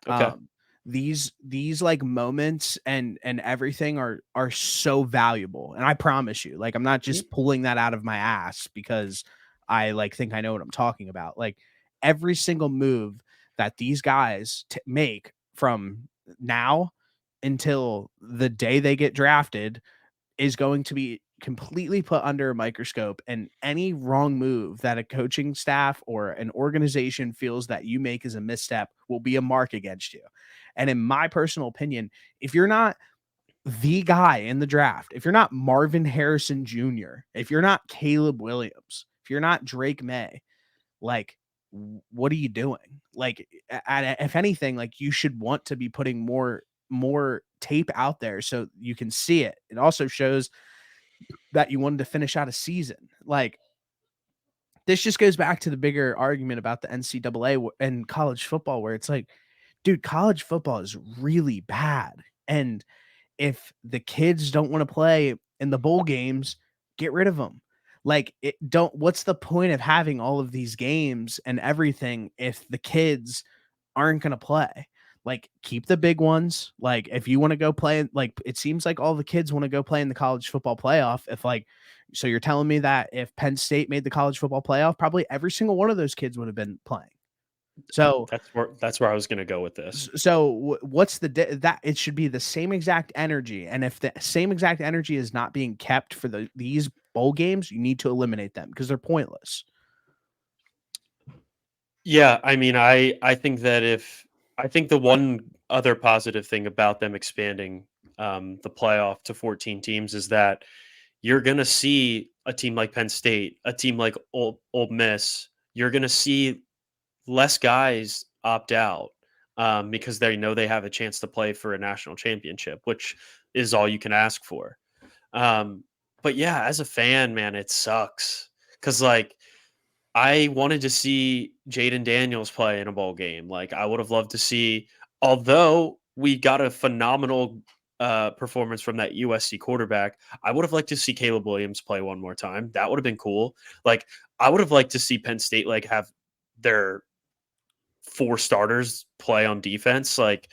Okay. Um, these like moments and everything are so valuable, and I promise you, like, I'm not Mhm. just pulling that out of my ass because I like think I know what I'm talking about. Like every single move that these guys make from now until the day they get drafted is going to be completely put under a microscope, and any wrong move that a coaching staff or an organization feels that you make as a misstep will be a mark against you. And in my personal opinion, if you're not the guy in the draft, if you're not Marvin Harrison Jr., if you're not Caleb Williams, if you're not Drake May, like, what are you doing? Like, if anything, like, you should want to be putting more tape out there so you can see it. It also shows that you wanted to finish out a season. Like, this just goes back to the bigger argument about the NCAA and college football, where it's like, dude, college football is really bad. And if the kids don't want to play in the bowl games, get rid of them. Like, it don't, what's the point of having all of these games and everything if the kids aren't going to play? Like, keep the big ones. Like, if you want to go play, like, it seems like all the kids want to go play in the college football playoff. If, like, so you're telling me that if Penn State made the college football playoff, probably every single one of those kids would have been playing. So, That's where I was going to go with this. what's that it should be the same exact energy, and if the same exact energy is not being kept for these bowl games, you need to eliminate them because they're pointless. Yeah, I mean, I think that if I think the one other positive thing about them expanding the playoff to 14 teams is that you're going to see a team like Penn State, a team like Ole Miss. You're going to see less guys opt out because they know they have a chance to play for a national championship, which is all you can ask for. Um, but yeah, as a fan, man, it sucks because like I wanted to see Jaden Daniels play in a bowl game. Like I would have loved to see, although we got a phenomenal performance from that USC quarterback. I would have liked to see Caleb Williams play one more time. That would have been cool. Like I would have liked to see Penn State like have their 4 starters play on defense. Like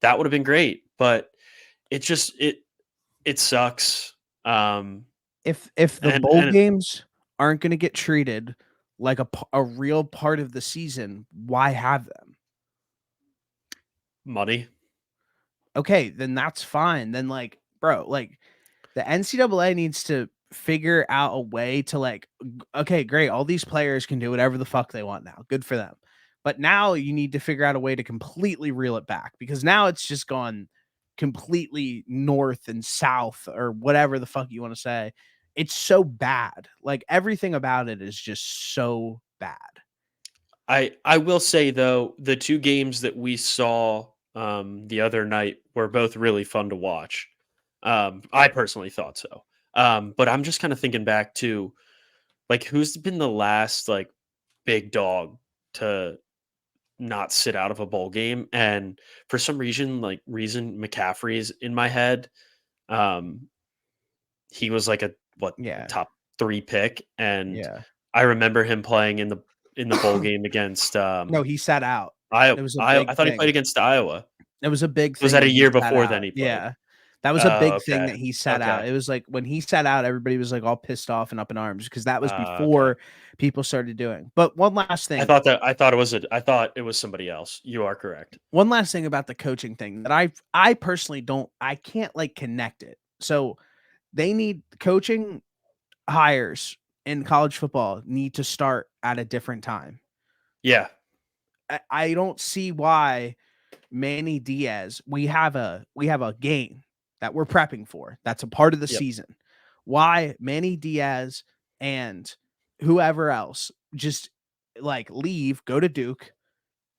that would have been great. But it just it sucks. If the bowl And games aren't going to get treated like a real part of the season, why have them? money. Okay, then that's fine. Then, like, bro, like, the NCAA needs to figure out a way to, like, okay, great, all these players can do whatever the fuck they want now. Good for them. But now you need to figure out a way to completely reel it back because now it's just gone completely north and south or whatever the fuck you want to say. It's so bad. Like, everything about it is just so bad. I will say though, the 2 games that we saw the other night were both really fun to watch. I personally thought so. But I'm just kind of thinking back to like who's been the last like big dog to not sit out of a bowl game. And for some reason McCaffrey's in my head. Um, he was like a Yeah. top 3 pick, and Yeah. I remember him playing in the bowl game against No, he sat out. I It was a I big I thought he played thing. against Iowa. It was a big Was thing that a that he year sat before then out. he played? Yeah. That was a Oh, big thing okay. that he sat Okay. out. It was like when he sat out, everybody was like all pissed off and up in arms because that was Okay. before people started doing. But one last I thing. thought that I thought it was somebody else. You are correct. One last thing about the coaching thing that I personally I can't like connect it. So they need coaching hires in college football need to start at a different time. Yeah. I don't see why Manny Diaz, we have a game that we're prepping for. That's a part of the Yep. season. Why Manny Diaz and whoever else just like leave, go to Duke,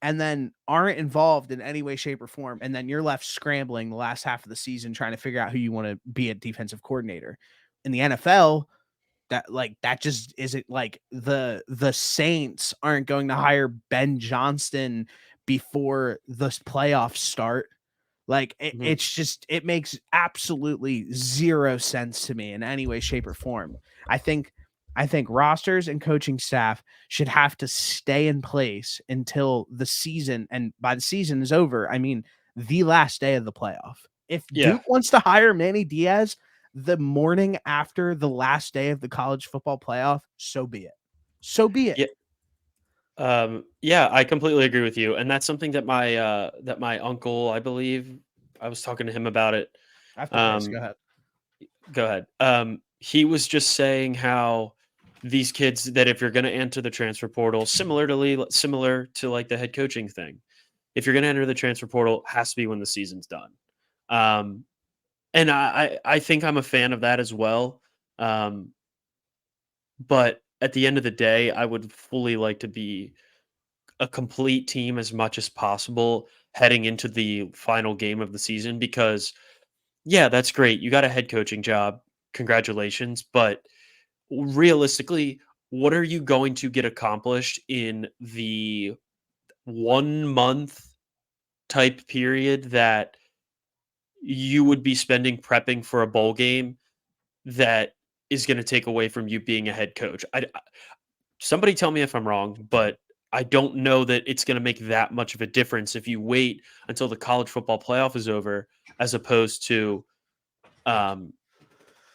and then aren't involved in any way, shape, or form, and then you're left scrambling the last half of the season trying to figure out who you want to be a defensive coordinator. In the NFL, that just isn't like the Saints aren't going to hire Ben Johnston before the playoffs start. Like Mhm. it's just it makes absolutely zero sense to me in any way, shape, or form. I think rosters and coaching staff should have to stay in place until the season, and by the season is over, I mean the last day of the playoff. If Yeah. Duke wants to hire Manny Diaz the morning after the last day of the college football playoff, so be it. So be it. Yeah. Yeah, I completely agree with you, and that's something that my uncle, I believe, I was talking to him about it. I have to piss. Go Um, ahead. Go ahead. He was just saying how these kids that if you're going to enter the transfer portal, similar to like the head coaching thing, if you're going to enter the transfer portal, has to be when the season's done. Um, and I think I'm a fan of that as well. Um, but at the end of the day, I would fully like to be a complete team as much as possible heading into the final game of the season because yeah, that's great. You got a head coaching job. Congratulations. But realistically, what are you going to get accomplished in the 1 month type period that you would be spending prepping for a bowl game that is going to take away from you being a head coach? Somebody tell me if I'm wrong, but I don't know that it's going to make that much of a difference if you wait until the college football playoff is over as opposed to um,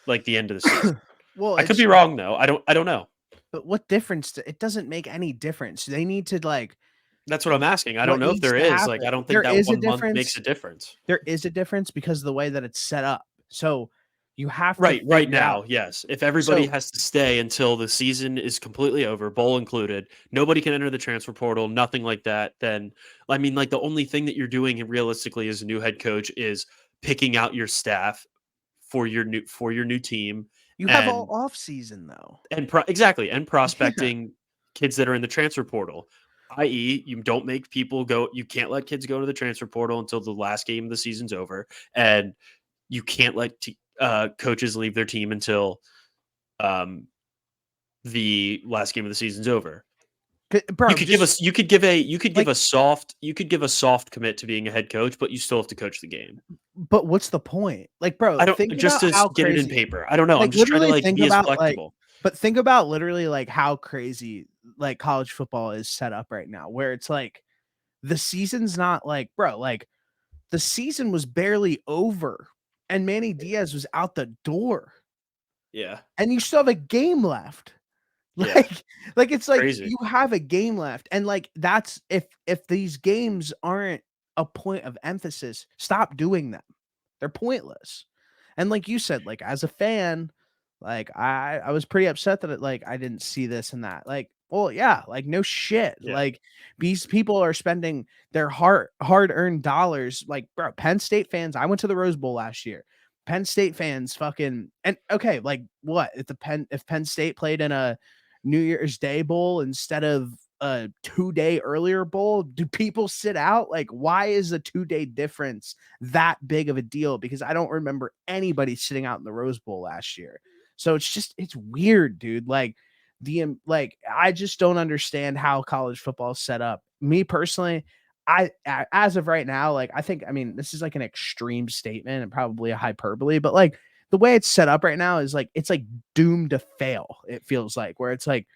like the end of the season. Well, I could it's be wrong though. I don't know. but what difference? It doesn't make any difference. They need to like That's what I'm asking. I don't what know if needs there to is. Like, happen. I don't think There that is a 1 month makes difference. a difference. There is a difference because of the way that it's set up. So you have to Right figure out. now, yes. If everybody So has to stay until the season is completely over, bowl included, nobody can enter the transfer portal, nothing like that, then I mean, like the only thing that you're doing realistically as a new head coach is picking out your staff for your new team you have all and off season though. exactly and Yeah. prospecting kids that are in the transfer portal, i.e. you don't make people go, you can't let kids go to the transfer portal until the last game of the season's over, and you can't let coaches leave their team until um, the last game of the season's over. Bro, just You could give like, a soft commit to being a head coach, but you still have to coach the game. but what's the point? Like, bro, I don't think just about to how get it in crazy, paper. I don't know. I'm like, just trying to literally like think be as about like, flexible. but think about literally like how crazy like college football is set up right now, where it's like the season's not like, bro, like the season was barely over and Manny Diaz was out the door Yeah, and you still have a game left. yeah, Like it's like crazy. you have a game left, and, like, that's if these games aren't a point of emphasis, stop doing them. They're pointless. And like you said, like, as a fan, like, I was pretty upset that I didn't see this and that. Like, well, yeah, like, no shit. Yeah, Like, these people are spending their hard-earned dollars. Like, bro, Penn State fans, I went to the Rose Bowl last year. Penn State fans fucking and okay, like, what? If Penn State played in a New Year's Day bowl instead of a 2-day earlier bowl, do people sit out? Like, why is a 2-day difference that big of a deal? Because I don't remember anybody sitting out in the Rose Bowl last year. So it's weird, dude. Like I just don't understand how college football is set up. me personally, as of right now, like, I think, I mean, this is like an extreme statement and probably a hyperbole, but like the way it's set up right now is like it's like doomed to fail. It feels like where it's like,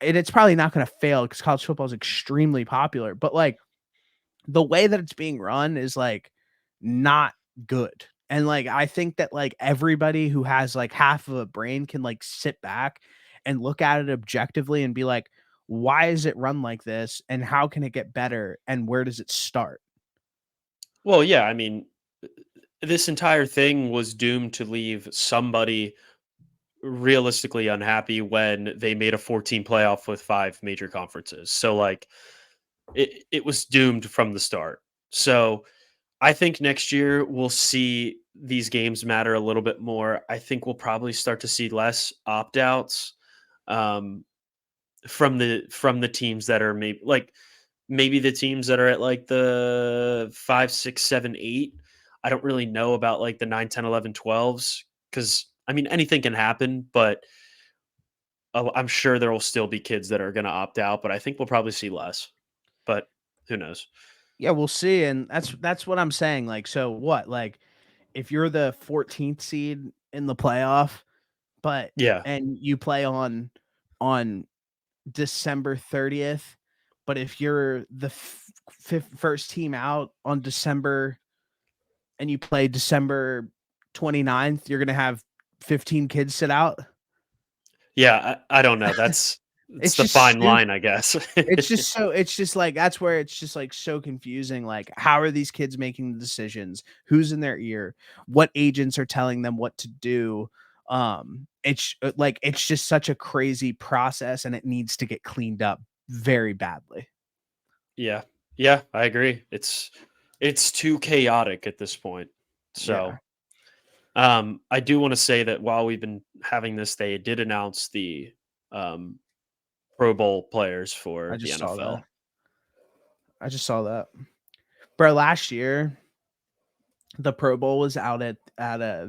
and it's probably not going to fail because college football is extremely popular, but like the way that it's being run is like not good. And like I think that like everybody who has like half of a brain can like sit back and look at it objectively and be like, why is it run like this? And how can it get better? And where does it start? Well, yeah, I mean, this entire thing was doomed to leave somebody realistically unhappy when they made a 14 playoff with 5 major conferences. So like it was doomed from the start. So I think next year we'll see these games matter a little bit more. I think we'll probably start to see less opt-outs um, from the teams that are maybe the teams that are at like the 5, 6, 7, 8. I don't really know about like the 9, 10, 11, 12s because I mean anything can happen, but I'm sure there will still be kids that are going to opt out. But I think we'll probably see less. But who knows? Yeah, we'll see. And that's what I'm saying. Like, so what? Like, if you're the 14th seed in the playoff, but Yeah, and you play on December 30th, but if you're the first team out on December and you play December 29th, you're going to have 15 kids sit out. yeah. I don't know. It's It's the just fine stupid. line, I guess. It's just like that's where it's just like so confusing. Like, how are these kids making the decisions? Who's in their ear? What agents are telling them what to do? It's like it's just such a crazy process, and it needs to get cleaned up very badly. Yeah. Yeah, I agree. It's too chaotic at this point. Yeah, So, I do want to say that while we've been having this, they did announce the um, Pro Bowl players I for the just saw that. NFL. I just saw that, bro. Last year, the Pro Bowl was out at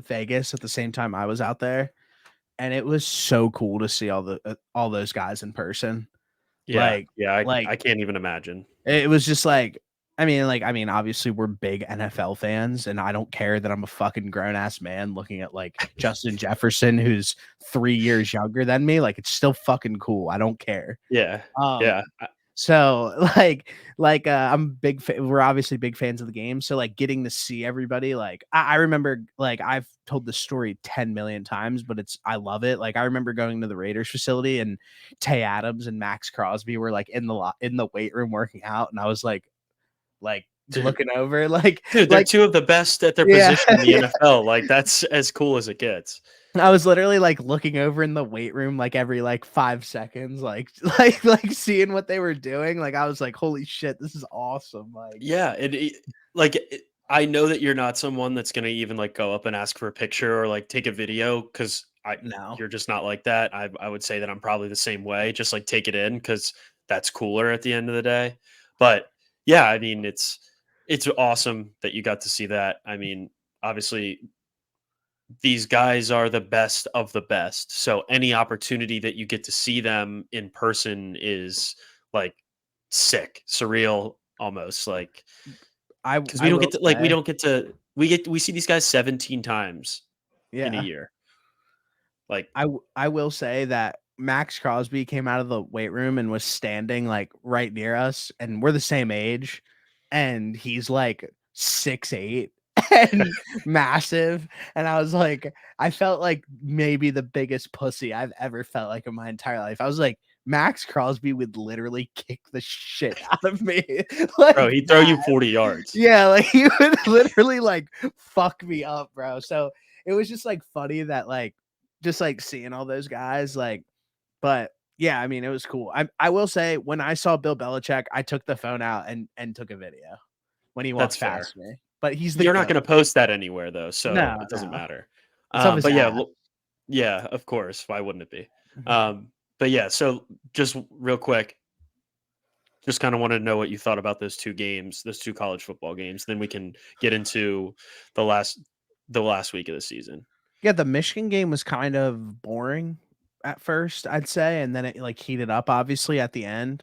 Vegas at the same time I was out there, and it was so cool to see all those guys in person. Yeah, Like yeah. like I can't even imagine. it was just like, I mean, obviously we're big NFL fans, and I don't care that I'm a fucking grown ass man looking at like Justin Jefferson, who's 3 years younger than me. Like, it's still fucking cool. I don't care. Yeah, Um, yeah, so I'm we're obviously big fans of the game. So like getting to see everybody, like I remember, like I've told the story 10 million times, but I love it. Like I remember going to the Raiders facility and Tay Adams and Max Crosby were like in the weight room working out, and I was like dude. looking over, Dude, they're like two of the best at their yeah, position in the yeah. NFL. Like that's as cool as it gets. I was literally like looking over in the weight room like every like 5 seconds, like like seeing what they were doing. Like I was like, holy shit, this is awesome. Like Yeah, I know that you're not someone that's gonna even like go up and ask for a picture or like take a video because no. you're just not like that. I would say that I'm probably the same way. Just like take it in because that's cooler at the end of the day. But yeah, I mean it's awesome that you got to see that. I mean, obviously these guys are the best of the best. So any opportunity that you get to see them in person is like sick, surreal almost like because we I don't will get to like we say, don't get to we see these guys 17 times in a yeah. year. Like I will say that Max Crosby came out of the weight room and was standing like right near us, and we're the same age, and he's like 6'8" and massive. And I was like, I felt like maybe the biggest pussy I've ever felt like in my entire life. I was like, Max Crosby would literally kick the shit out of me bro, like he'd throw that. you 40 yards. Yeah, like he would literally like fuck me up, bro. So it was just like funny that like just like seeing all those guys, like, but yeah, I mean, it was cool. I will say when I saw Bill Belichick, I took the phone out and took a video when he That's walked fair. past me. But he's the You're not goat. going to post that anywhere though, so No, it doesn't no. matter. It's of his But yeah, ass. yeah, of course. Why wouldn't it be? Mhm. But yeah, so just real quick, just kind of wanted to know what you thought about those two games, those two college football games. Then we can get into the last the last week of the season. Yeah, the Michigan game was kind of boring at first, I'd say, and then it like heated up obviously at the end.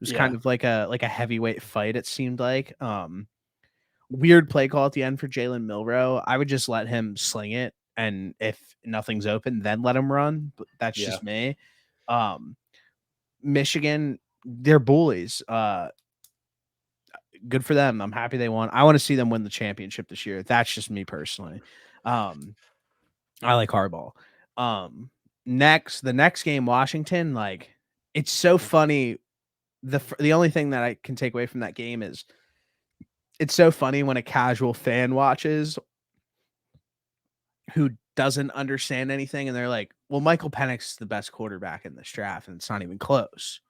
was kind of like a heavyweight fight, it seemed like. Weird play call at the end for Jalen Milroe. I would just let him sling it, and if nothing's open, then let him run. But that's just me. Michigan, they're bullies. Good for them. I'm happy they won. I want to see them win the championship this year. That's just me personally. I like Harbaugh. The next game, Washington, like it's so funny. The only thing that I can take away from that game is it's so funny when a casual fan watches who doesn't understand anything and they're like, well, Michael Penix is the best quarterback in this draft, and it's not even close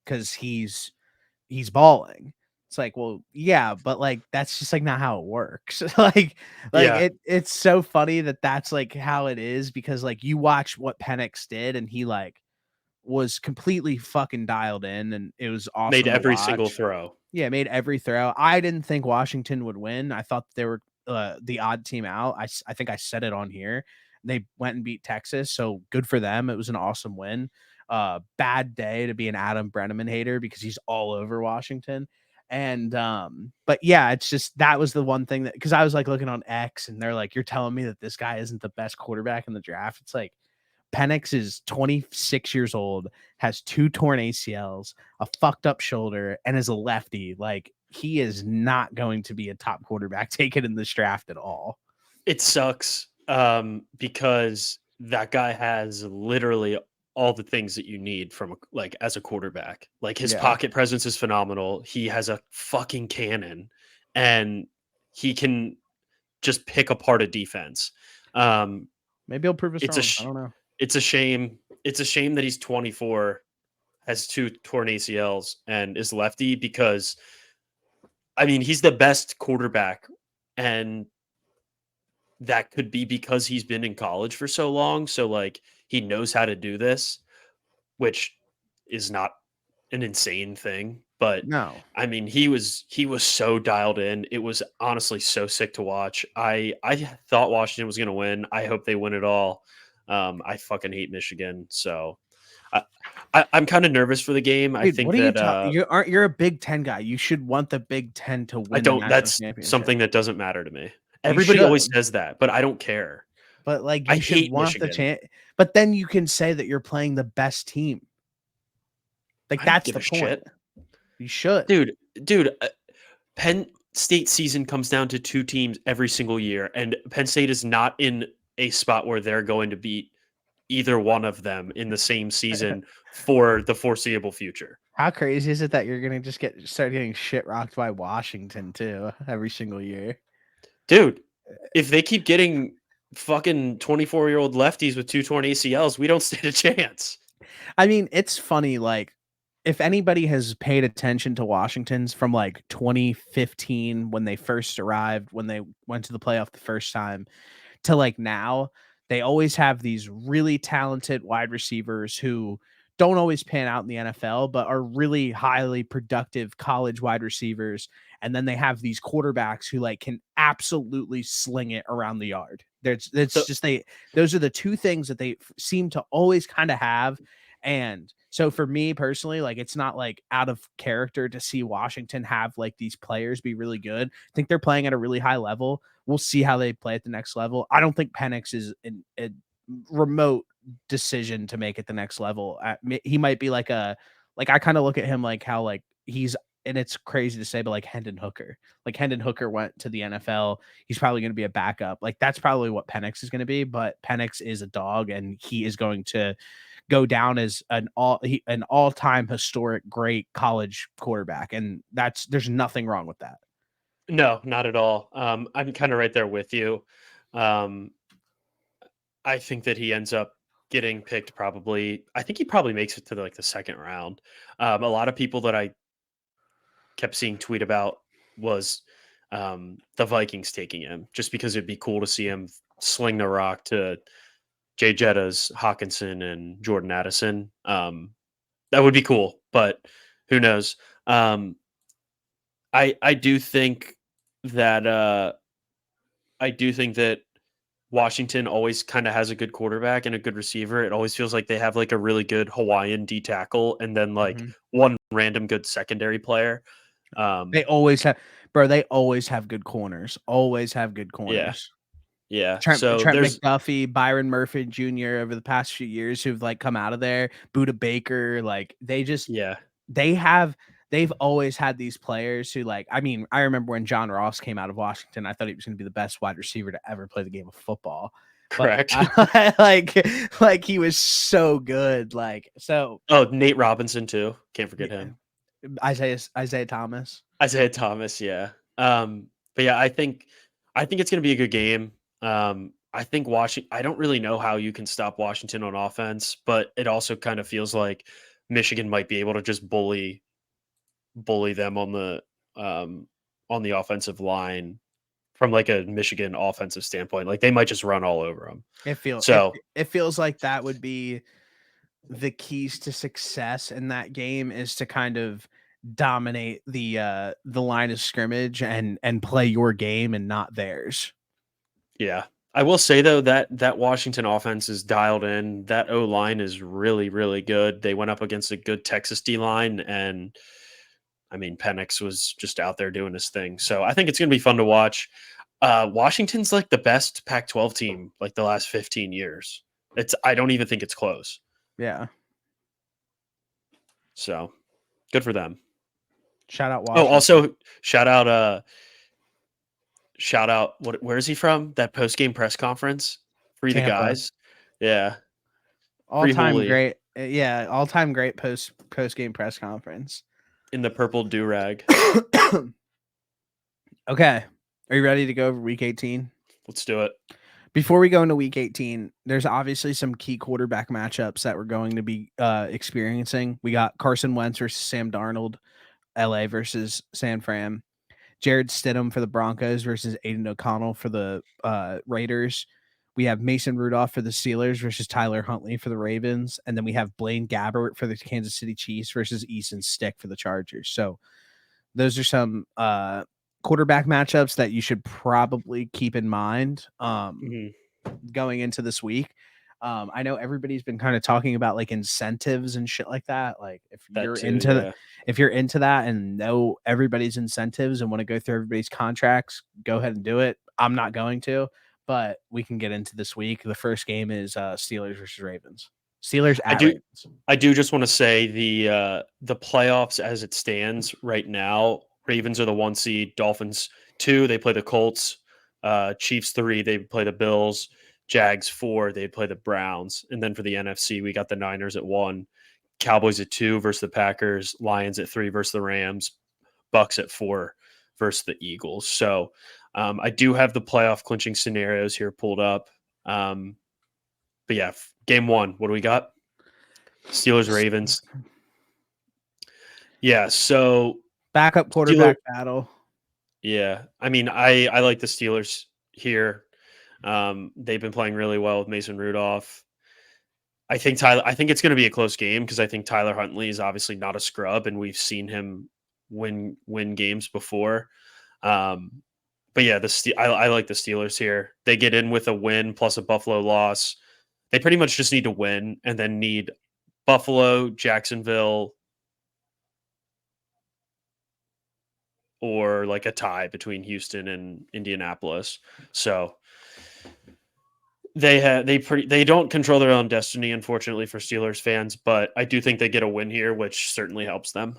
because he's balling. It's like, well, yeah, but like that's just like not how it works. It's so funny that that's like how it is because like you watch what Penix did and he like was completely fucking dialed in and it was Made awesome to every single watch. throw. Yeah, made every throw. I didn't think Washington would win. I thought they were the odd team out. I think I said it on here. They went and beat Texas, so good for them. It was an awesome win. Bad day to be an Adam Brenneman hater because he's all over Washington. And but yeah, it's just that was the one thing that because I was like looking on X and they're like, you're telling me that this guy isn't the best quarterback in the draft. It's like Penix is 26 years old, has 2 torn ACLs, a fucked up shoulder, and is a lefty. Like he is not going to be a top quarterback taken in this draft at all. It sucks because that guy has literally all the things that you need from like as a quarterback. Like his pocket presence is phenomenal. He has a fucking cannon, and he can just pick apart a defense. Maybe he'll prove us wrong. I don't know. It's a shame. It's a shame that he's 24, has 2 torn ACLs, and is lefty because, I mean, he's the best quarterback, and that could be because he's been in college for so long. So, like, he knows how to do this, which is not an insane thing. But No. I mean, he was so dialed in. It was honestly so sick to watch. I thought Washington was going to win. I hope they win it all. I fucking hate Michigan, so I'm kind of nervous for the game. Dude, I think what are you that you're a Big Ten guy. You should want the Big Ten to I win the don't. national That's championship. something that doesn't matter to me. You Everybody always should. says that, but I don't care. But like I you should hate want the Michigan. chance. But then you can say that you're playing the best team. Like I don't that's give the a point. shit, You should. dude. Penn State season comes down to 2 teams every single year, and Penn State is not in a spot where they're going to beat either one of them in the same season for the foreseeable future. How crazy is it that you're gonna just start getting shit rocked by Washington too every single year? Dude, if they keep getting fucking 24-year-old lefties with 2 torn ACLs, we don't stand a chance. I mean, it's funny, like, if anybody has paid attention to Washington's from like 2015 when they first arrived, when they went to the playoff the first time, to like now, they always have these really talented wide receivers who don't always pan out in the NFL, but are really highly productive college wide receivers. And then they have these quarterbacks who like can absolutely sling it around the yard. It's So just those are the 2 things that they seem to always kind of have. And so for me personally, like it's not like out of character to see Washington have like these players be really good. I think they're playing at a really high level. We'll see how they play at the next level. I don't think Penix is a remote decision to make it the next level. He might be like I kind of look at him like how like he's and it's crazy to say, but like Hendon Hooker. Like Hendon Hooker went to the NFL. He's probably going to be a backup. Like that's probably what Penix is going to be, but Penix is a dog and he is going to go down as an all-time historic great college quarterback. And there's nothing wrong with that. no, not at all. I'm kind of right there with you. Um, I think that he ends up getting picked probably. I think he probably makes it to like the second round. A lot of people that I kept seeing tweet about was the Vikings taking him just because it'd be cool to see him sling the rock to Jay Jettas, Hawkinson, and Jordan Addison. That would be cool, but who knows? I do think that I do think that Washington always kind of has a good quarterback and a good receiver. It always feels like they have like a really good Hawaiian D tackle and then like Mhm. one random good secondary player. They always have bro, they always have good corners. Always have good Yeah. corners. Yeah. Trent So Trent there's McDuffie, Byron Murphy Jr. over the past few years who've, like, come out of there, Buda Baker, like, yeah. they've always had these players who, like, I mean, I remember when John Ross came out of Washington, I thought he was gonna be the best wide receiver to ever play the game of football, but, Correct. like, he was so good, like, so Oh, Nate Robinson too. Can't forget yeah, him. Isaiah Thomas. Isaiah Thomas, yeah. But yeah, I think it's gonna be a good game. I think Washington. I don't really know how you can stop Washington on offense, but it also kind of feels like Michigan might be able to just bully them um, on the offensive line from like a Michigan offensive standpoint. Like they might just run all over them. It feel it So it feels like that would be the keys to success in that game is to kind of dominate the line of scrimmage and play your game and not theirs. yeah, I will say though that Washington offense is dialed in. That O line is really really good. They went up against a good Texas D line, and I mean Penix was just out there doing his thing. So I think it's going to be fun to watch. Washington's like the best Pac-12 team like the last 15 years. I don't even think it's close. Yeah. So good for them. Shout out Oh, Washington. also shout out where is he from? That post game press conference. Free the Tampa. guys. Yeah. Free All-time Hooley great. Yeah, all-time great post-game press conference. in the purple do rag. Okay. Are you ready to go over week 18? Let's do it. Before we go into week 18, there's obviously some key quarterback matchups that we're going to be experiencing. We got Carson Wentz versus Sam Darnold, LA versus San Fran. Jared Stidham for the Broncos versus Aiden O'Connell for the Raiders. We have Mason Rudolph for the Steelers versus Tyler Huntley for the Ravens. And then we have Blaine Gabbert for the Kansas City Chiefs versus Easton Stick for the Chargers. So those are some quarterback matchups that you should probably keep in mind Mhm. going into this week. I know everybody's been kind of talking about like incentives and shit like that. Like That too, yeah. if you're into that and know everybody's incentives and want to go through everybody's contracts, go ahead and do it. I'm not going to, but we can get into this week. The first game is Steelers versus Ravens. Steelers I at do Ravens. I do just want to say the playoffs as it stands right now, Ravens are the 1 seed, Dolphins 2, they play the Colts, Chiefs 3, they play the Bills, Jags 4, they play the Browns. And then for the NFC, we got the Niners at 1, Cowboys at 2 versus the Packers, Lions at 3 versus the Rams, Bucks at 4 versus the Eagles. So I do have the playoff clinching scenarios here pulled up. But yeah, game 1, what do we got? Steelers Ravens. Yeah, so Backup Steeler quarterback battle. yeah. I mean, I like the Steelers here. They've been playing really well with Mason Rudolph. I think it's going to be a close game because I think Tyler Huntley is obviously not a scrub and we've seen him win games before. Um but yeah, I like the Steelers here. They get in with a win plus a Buffalo loss. They pretty much just need to win and then need Buffalo, Jacksonville, or like a tie between Houston and Indianapolis. So they don't control their own destiny, unfortunately for Steelers fans, but I do think they get a win here, which certainly helps them.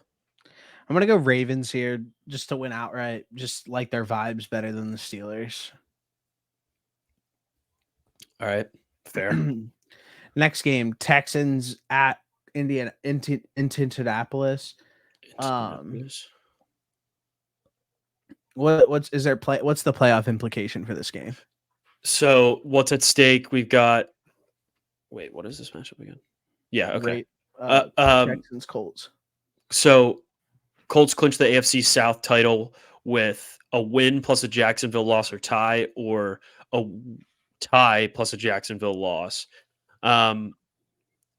I'm gonna go Ravens here just to win outright. Just like their vibes better than the Steelers. All right, fair. Next game, Texans at Indianapolis. Um, Indianapolis. what's is there play? What's the playoff implication for this game? So what's at stake? We've got. Wait, what is this matchup again? Yeah, okay. Rate Uh, um, Texans Colts. so Colts clinch the AFC South title with a win plus a Jacksonville loss or tie, or a tie plus a Jacksonville loss. Um,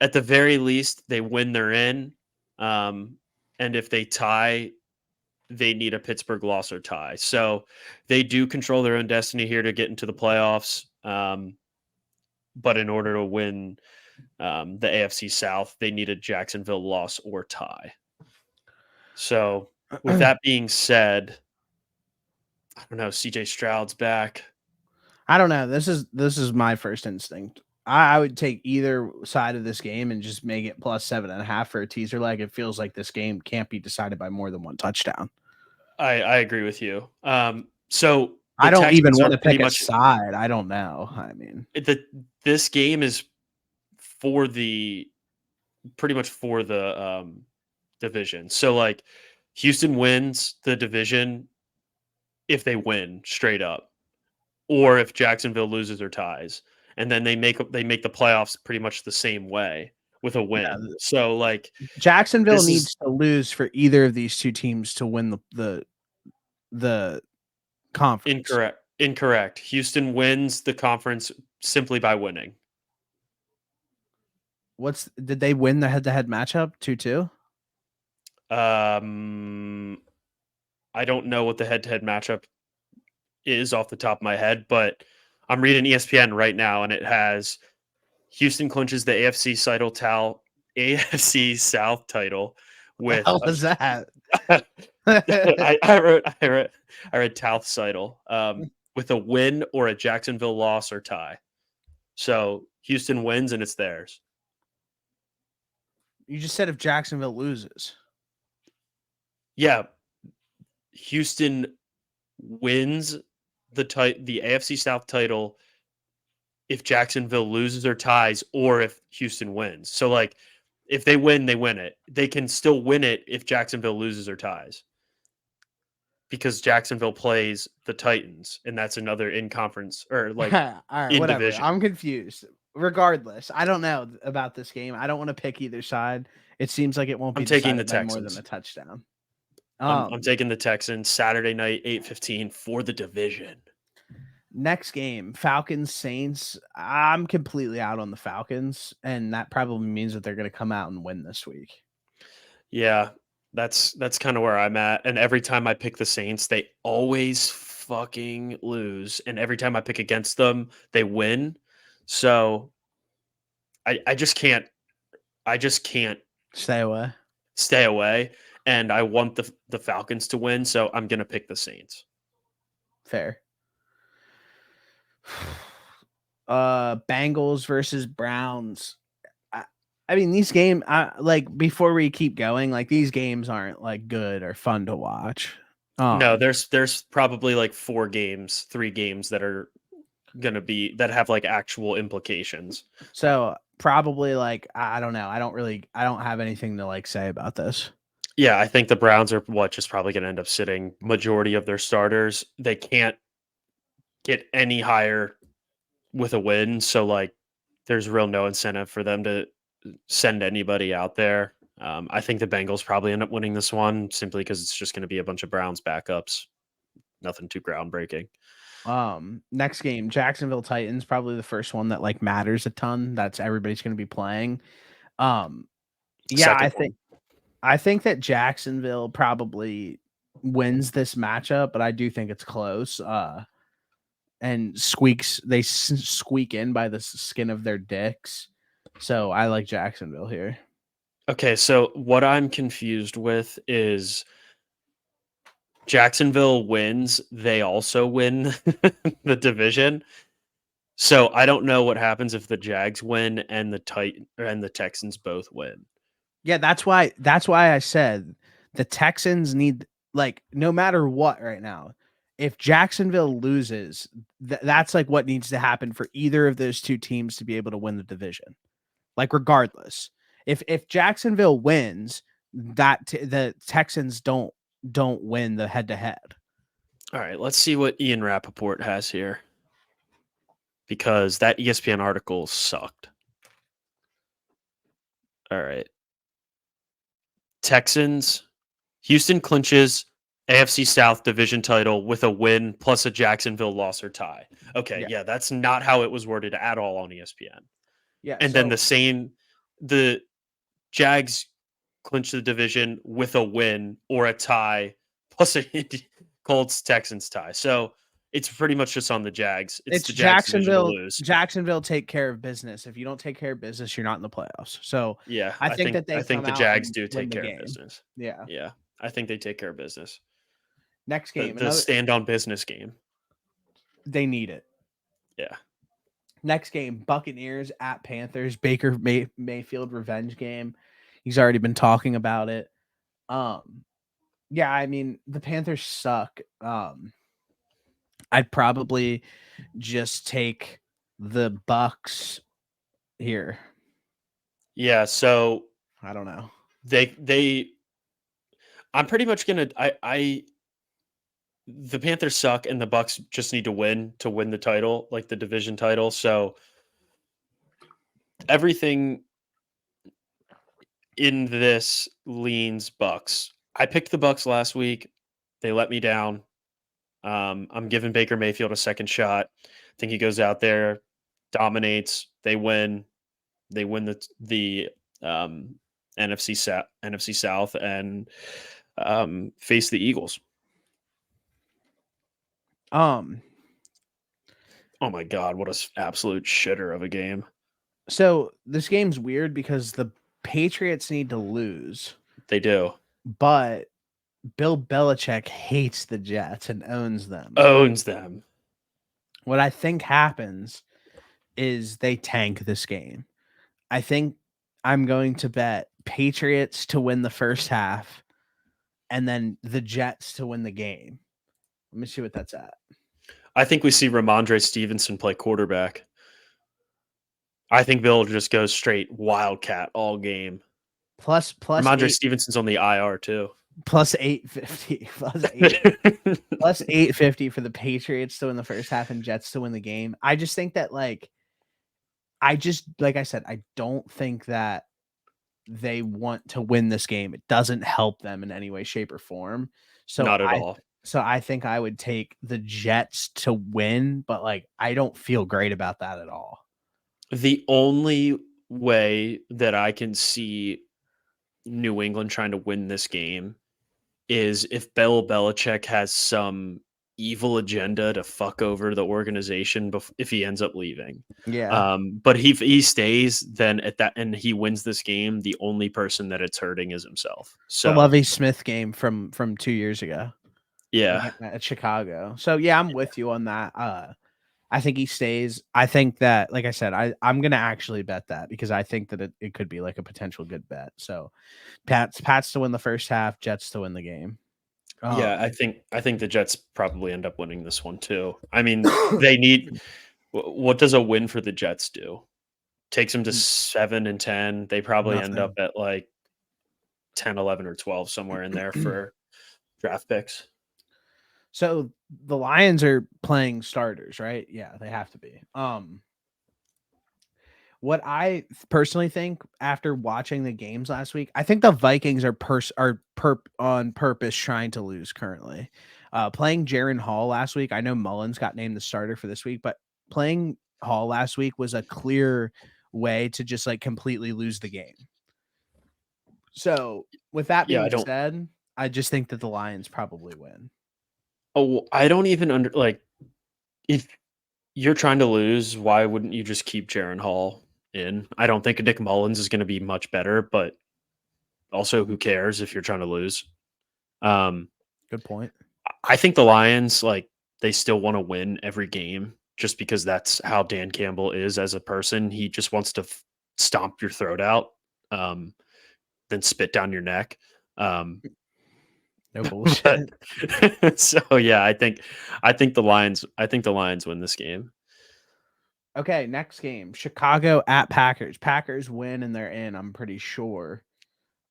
at the very least, they win, they're in. And if they tie, they need a Pittsburgh loss or tie. So they do control their own destiny here to get into the playoffs. But in order to win the AFC South, they need a Jacksonville loss or tie. So, with that being said, I don't know. CJ Stroud's back. I don't know. This is my first instinct. I would take either side of this game and just make it plus 7.5 for a teaser leg. It feels like this game can't be decided by more than one touchdown. I agree with you. So the I don't even Texans want are to pretty pick a much side. I don't know. I mean, this game is for the pretty much for the division. So like Houston wins the division if they win straight up, or if Jacksonville loses or ties, and then they make the playoffs pretty much the same way with a yeah, win. So like Jacksonville this is needs to lose for either of these two teams to win the conference. incorrect. Incorrect. Houston wins the conference simply by winning. Did they win the head-to-head matchup 2-2? I don't know what the head-to-head matchup is off the top of my head, but I'm reading ESPN right now, and it has Houston clinches the AFC South title The with hell was that? I read South title with a win or a Jacksonville loss or tie. So Houston wins and it's theirs. You just said if Jacksonville loses. Yeah, Houston wins the AFC South title if Jacksonville loses or ties, or if Houston wins. So like if they win, they win it. They can still win it if Jacksonville loses or ties. Because Jacksonville plays the Titans, and that's another in conference or like All right, in whatever. division. I'm confused. Regardless, I don't know about this game. I don't want to pick either side. It seems like it won't I'm be taking the decided by more than a Texans. touchdown. I'm taking the Texans Saturday night 8:15 for the division. Next game, Falcons Saints. I'm completely out on the Falcons, and that probably means that they're going to come out and win this week. Yeah, that's kind of where I'm at. And every time I pick the Saints, they always fucking lose. And every time I pick against them, they win. So I just can't Stay away. stay away. And I want the Falcons to win, so I'm gonna pick the Saints. Fair. Bengals versus Browns. I mean, these games, like before we keep going, like these games aren't like good or fun to watch. No, there's probably like 3 games that are gonna be that have like actual implications. So probably like I don't know. I don't have anything to like say about this. Yeah, I think the Browns are just probably gonna end up sitting majority of their starters. They can't get any higher with a win, so like there's real no incentive for them to send anybody out there. I think the Bengals probably end up winning this one simply because it's just going to be a bunch of Browns backups. Nothing too groundbreaking. Next game, Jacksonville Titans, probably the first one that like matters a ton. That's everybody's going to be playing. Yeah, Second one. I think that Jacksonville probably wins this matchup, but I do think it's close. And they squeak in by the skin of their dicks. So I like Jacksonville here. Okay, so what I'm confused with is Jacksonville wins, they also win the division. So I don't know what happens if the Jags win and the Texans both win. Yeah, that's why I said the Texans need like no matter what right now. If Jacksonville loses, that's like what needs to happen for either of those two teams to be able to win the division. Like regardless. If Jacksonville wins, the Texans don't win the head to head. All right, let's see what Ian Rappaport has here. Because that ESPN article sucked. All right. Texans, Houston clinches AFC South division title with a win plus a Jacksonville loss or tie. Okay, yeah, that's not how it was worded at all on ESPN. Yeah, And then the Jags clinch the division with a win or a tie plus a Colts Texans tie. So It's pretty much just on the Jags. It's the Jags division to Jacksonville. lose. Jacksonville take care of business. If you don't take care of business, you're not in the playoffs. So Yeah, I think that they come the out Jags and do win take the care of game. business. Yeah. Yeah, I think they take care of business. Next game, The stand on business game. They need it. Yeah. Next game, Buccaneers at Panthers. Baker Mayfield revenge game. He's already been talking about it. Yeah, I mean the Panthers suck. I'd probably just take the Bucks here. Yeah, so I don't know. I'm pretty much gonna the Panthers suck and the Bucks just need to win the title, like the division title. So everything in this leans Bucks. I picked the Bucks last week. They let me down. I'm giving Baker Mayfield a second shot. I think he goes out there, dominates. They win. They win the NFC South and face the Eagles. Oh my God, what a absolute shitter of a game. So this game's weird because the Patriots need to lose. They do. But Bill Belichick hates the Jets and owns them. What I think happens is they tank this game. I think I'm going to bet Patriots to win the first half and then the Jets to win the game. Let me see what that's at. I think we see Ramondre Stevenson play quarterback. I think Bill just goes straight Wildcat all game. Plus Ramondre Stevenson's on the IR too. Plus 850. Plus 850 for the Patriots to win the first half and Jets to win the game. I just think that like I said, I don't think that they want to win this game. It doesn't help them in any way, shape, or form. So not at all. So I think I would take the Jets to win, but like I don't feel great about that at all. The only way that I can see New England trying to win this game is if Bill Belichick has some evil agenda to fuck over the organization if he ends up leaving. Yeah. But if he stays, then and he wins this game, the only person that it's hurting is himself. So the Lovie Smith game from 2 years ago. Yeah. At Chicago. So yeah, I'm with you on that. I think he stays. I think that, like I said, I'm gonna actually bet that because I think that it could be like a potential good bet. So Pats to win the first half, Jets to win the game. Yeah, I think the Jets probably end up winning this one too. I mean, they need what does a win for the Jets do? Takes them to 7-10. They probably end up at like 10, 11, or 12 somewhere in there for draft picks. So the Lions are playing starters, right? Yeah, they have to be. What I personally think after watching the games last week, I think the Vikings are on purpose trying to lose currently. Playing Jaren Hall last week, I know Mullins got named the starter for this week, but playing Hall last week was a clear way to just like completely lose the game. So with that being said, I just think that the Lions probably win. Oh, I don't even if you're trying to lose, why wouldn't you just keep Jaren Hall in? I don't think Nick Mullins is going to be much better, but also who cares if you're trying to lose? Good point. I think the Lions, they still want to win every game just because that's how Dan Campbell is as a person. He just wants to stomp your throat out, then spit down your neck. No bullshit. So yeah, I think the Lions win this game. Okay, next game. Chicago at Packers. Packers win and they're in, I'm pretty sure.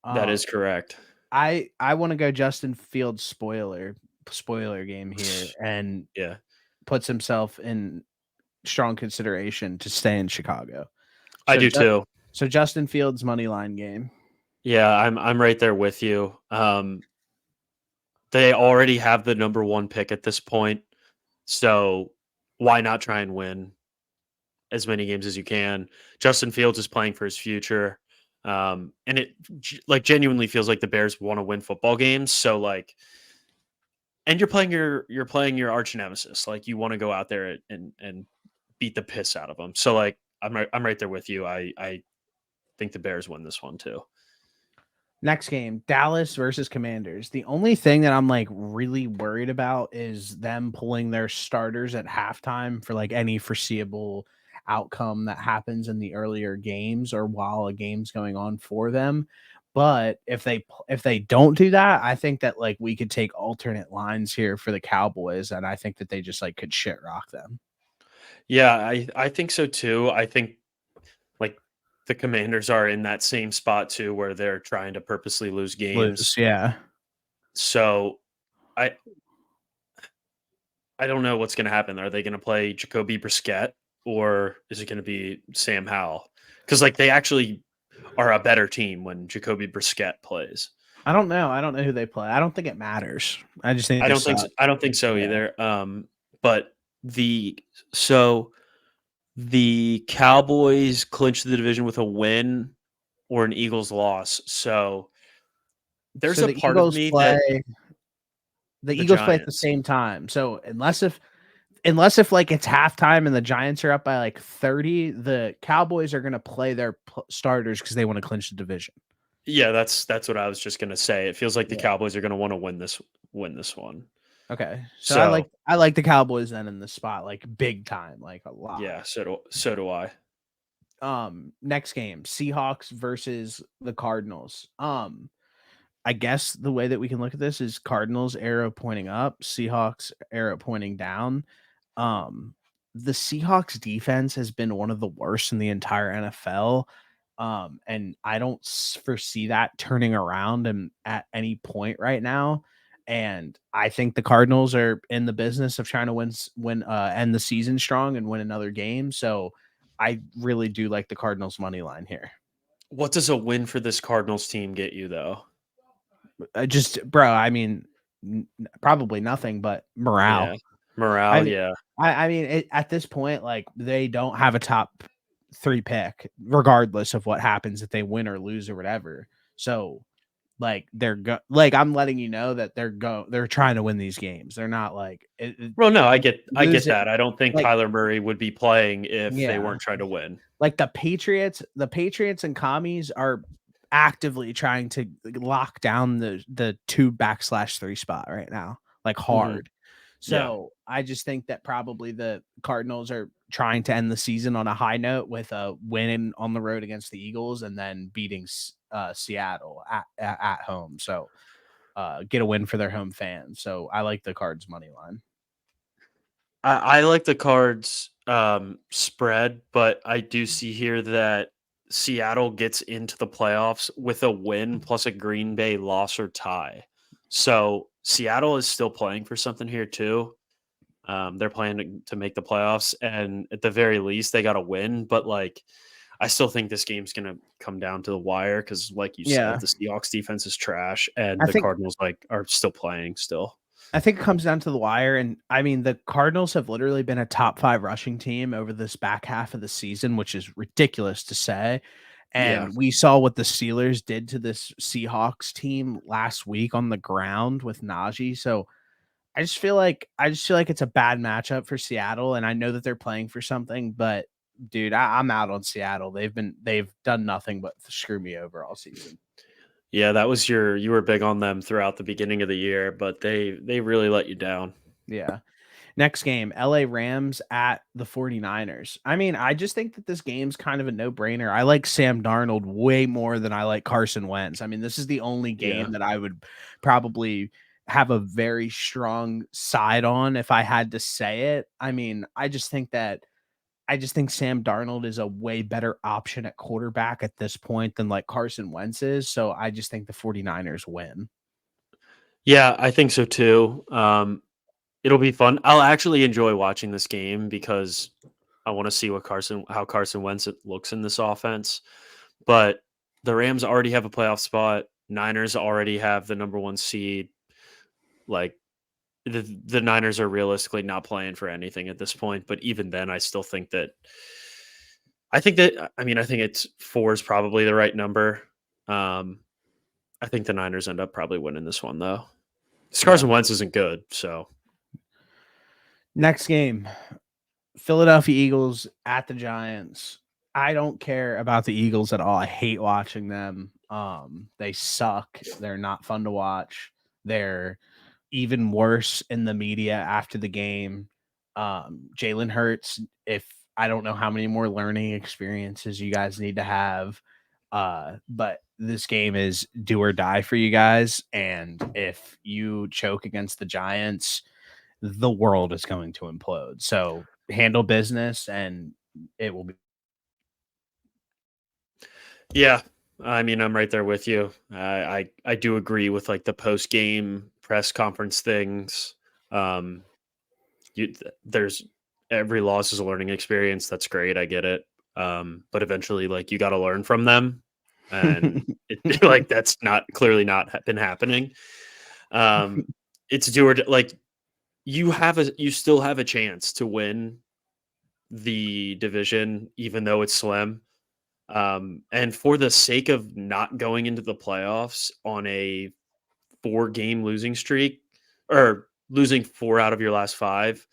That is correct. I want to go Justin Fields spoiler game here and puts himself in strong consideration to stay in Chicago. So I do too. So Justin Fields money line game. Yeah, I'm right there with you. They already have the number 1 pick at this point. So why not try and win as many games as you can? Justin Fields is playing for his future. And it genuinely feels like the Bears want to win football games. So and you're playing your arch nemesis. Like you want to go out there and beat the piss out of them. So like I'm right there with you. I think the Bears win this one too. Next game, Dallas versus Commanders. The only thing that I'm like really worried about is them pulling their starters at halftime for like any foreseeable outcome that happens in the earlier games or while a game's going on for them. But if they don't do that, I think that like we could take alternate lines here for the Cowboys, and I think that they just like could shit rock them. Yeah, I think so too. I think like the Commanders are in that same spot too, where they're trying to purposely lose Lose, games. yeah. So I I don't know what's going to happen. Are they going to play Jacoby Brissett or is it going to be Sam Howell? Because like they actually are a better team when Jacoby Brissett plays. I don't know. I don't know who they play. I don't think it matters. I just think they suck. I don't think so Yeah. either. But so the Cowboys clinched the division with a win or an Eagles loss. So there's So a part of me that the the Eagles play at the Giants. same time. So unless if like it's halftime and the Giants are up by like 30, the Cowboys are going to play their starters because they want to clinch the division. Yeah, that's what I was just gonna say. It feels like the Yeah. Cowboys are gonna want to win this one. Okay. So So I like the Cowboys then in the spot like big time, like a lot. yeah, so do I. Next game, Seahawks versus the Cardinals. I guess the way that we can look at this is Cardinals arrow pointing up, Seahawks arrow pointing down. Um, the Seahawks defense has been one of the worst in the entire NFL. And I don't foresee that turning around and at any point right now. And I think the Cardinals are in the business of trying to end the season strong and win another game. So I really do like the Cardinals money line here. What does a win for this Cardinals team get you though? Just bro, I mean, probably nothing but Yeah, morale. I morale. mean, Yeah, at this point, like they don't have a top 3 pick, regardless of what happens if they win or lose or whatever. So, like like I'm letting you know that they're trying to win these games. They're not like well, no, I get losing. that. I don't think Like Kyler Murray would be playing if they yeah, weren't trying to win. like the Patriots and commies are actively trying to lock down the 2/3 spot right now, like Hmm. hard. Yeah, So I just think that probably the Cardinals are trying to end the season on a high note with a win on the road against the Eagles and then beating Seattle at home. So get a win for their home fans. So I like the Cards money line. I like the Cards spread, but I do see here that Seattle gets into the playoffs with a win plus a Green Bay loss or tie. So Seattle is still playing for something here too. They're playing to make the playoffs, and at the very least, they got to win. But like, I still think this game's gonna come down to the wire because, like you said, Yeah, the Seahawks defense is trash, and I the think Cardinals like are still playing still. I think it comes down to the wire. And I mean, the Cardinals have literally been a top 5 rushing team over this back half of the season, which is ridiculous to say. Yeah, And we saw what the Steelers did to this Seahawks team last week on the ground with Najee. So I just feel like it's a bad matchup for Seattle. And I know that they're playing for something, but dude, I'm out on Seattle. They've done nothing but screw me over all season. yeah, that was you were big on them throughout the beginning of the year, but they really let you down. Yeah. Next game, LA Rams at the 49ers. I mean, I just think that this game's kind of a no-brainer. I like Sam Darnold way more than I like Carson Wentz. I mean, this is the only Yeah. game that I would probably have a very strong side on if I had to say it. I mean, I just think Sam Darnold is a way better option at quarterback at this point than like Carson Wentz is. So I just think the 49ers win. Yeah, I think so too. It'll be fun. I'll actually enjoy watching this game because I want to see how Carson Wentz looks in this offense. But the Rams already have a playoff spot. Niners already have the number one seed. Like the Niners are realistically not playing for anything at this point. But even then, I think it's four is probably the right number. Um, I think the Niners end up probably winning this one though. Carson Wentz isn't good, so. Next game, Philadelphia Eagles at the Giants. I don't care about the Eagles at all. I hate watching them. They suck. They're not fun to watch. They're even worse in the media after the game. Jalen Hurts, if I don't know how many more learning experiences you guys need to have. But this game is do or die for you guys. And if you choke against the Giants, the world is going to implode. So handle business and it will be. Yeah. I mean, I'm right there with you. I do agree with like the post game press conference things. There's every loss is a learning experience. That's great. I get it. But eventually, like you got to learn from them, and like that's not clearly not been happening. It's do or like you still have a chance to win the division, even though it's slim. And for the sake of not going into the playoffs on a 4-game losing streak or losing 4 out of your last 5,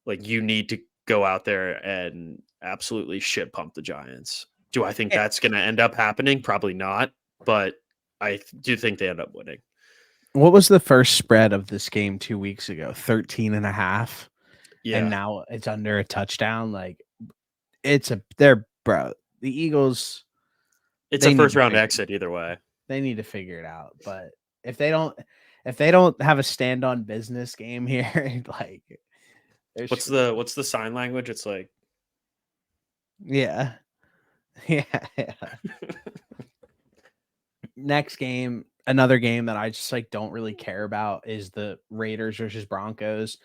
like you need to go out there and absolutely shit pump the Giants. Do I think that's going to end up happening? Probably not, but I do think they end up winning. What was the first spread of this game 2 weeks ago? 13.5. Yeah. And now it's under a touchdown. Like they're bro. The Eagles. It's a first round exit either way. They need to figure it out. But if they don't have a stand on business game here, like what's the sign language? It's like yeah. Next game, another game that I just like don't really care about is the Raiders versus Broncos.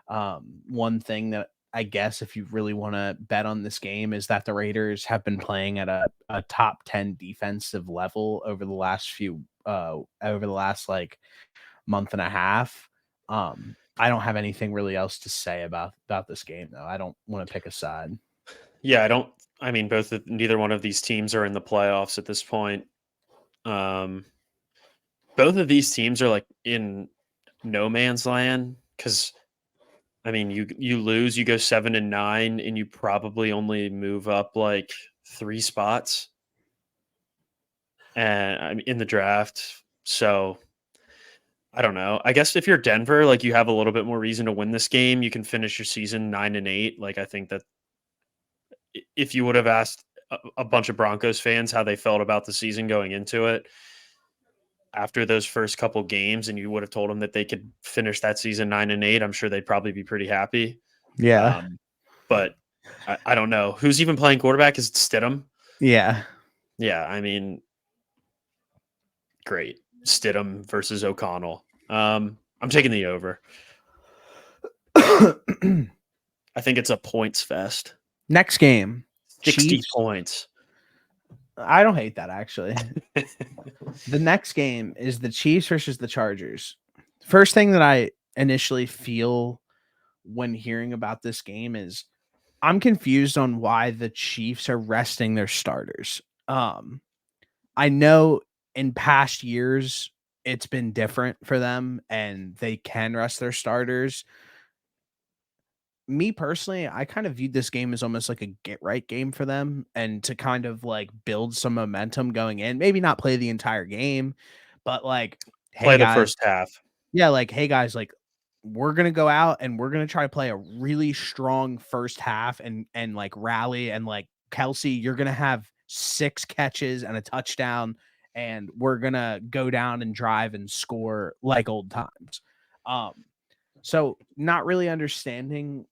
One thing that I guess if you really want to bet on this game is that the Raiders have been playing at a top 10 defensive level over the last like month and a half. I don't have anything really else to say about this game though. I don't want to pick a side. Yeah, I mean neither one of these teams are in the playoffs at this point. Both of these teams are like in no man's land because I mean you lose, you go 7-9, and you probably only move up like 3 spots and in the draft. So I don't know. I guess if you're Denver, like you have a little bit more reason to win this game. You can finish your season 9-8. Like I think that if you would have asked a bunch of Broncos fans how they felt about the season going into it after those first couple games, and you would have told them that they could finish that season 9-8, I'm sure they'd probably be pretty happy. Yeah. But I don't know who's even playing quarterback. Is it Stidham? Yeah. Yeah. I mean, great. Stidham versus O'Connell. I'm taking the over. I think it's a points fest. Next game, 60 Chiefs. points. I don't hate that actually. The next game is the Chiefs versus the Chargers. First thing that I initially feel when hearing about this game is I'm confused on why the Chiefs are resting their starters. I know in past years it's been different for them and they can rest their starters. Me personally, I kind of viewed this game as almost like a get right game for them and to kind of like build some momentum going in. Maybe not play the entire game, but like, hey Play the guys, first half. yeah, like, hey guys, like we're gonna go out and we're gonna try to play a really strong first half and like rally and like Kelsey, you're gonna have 6 catches and a touchdown, and we're gonna go down and drive and score like old times. So not really understanding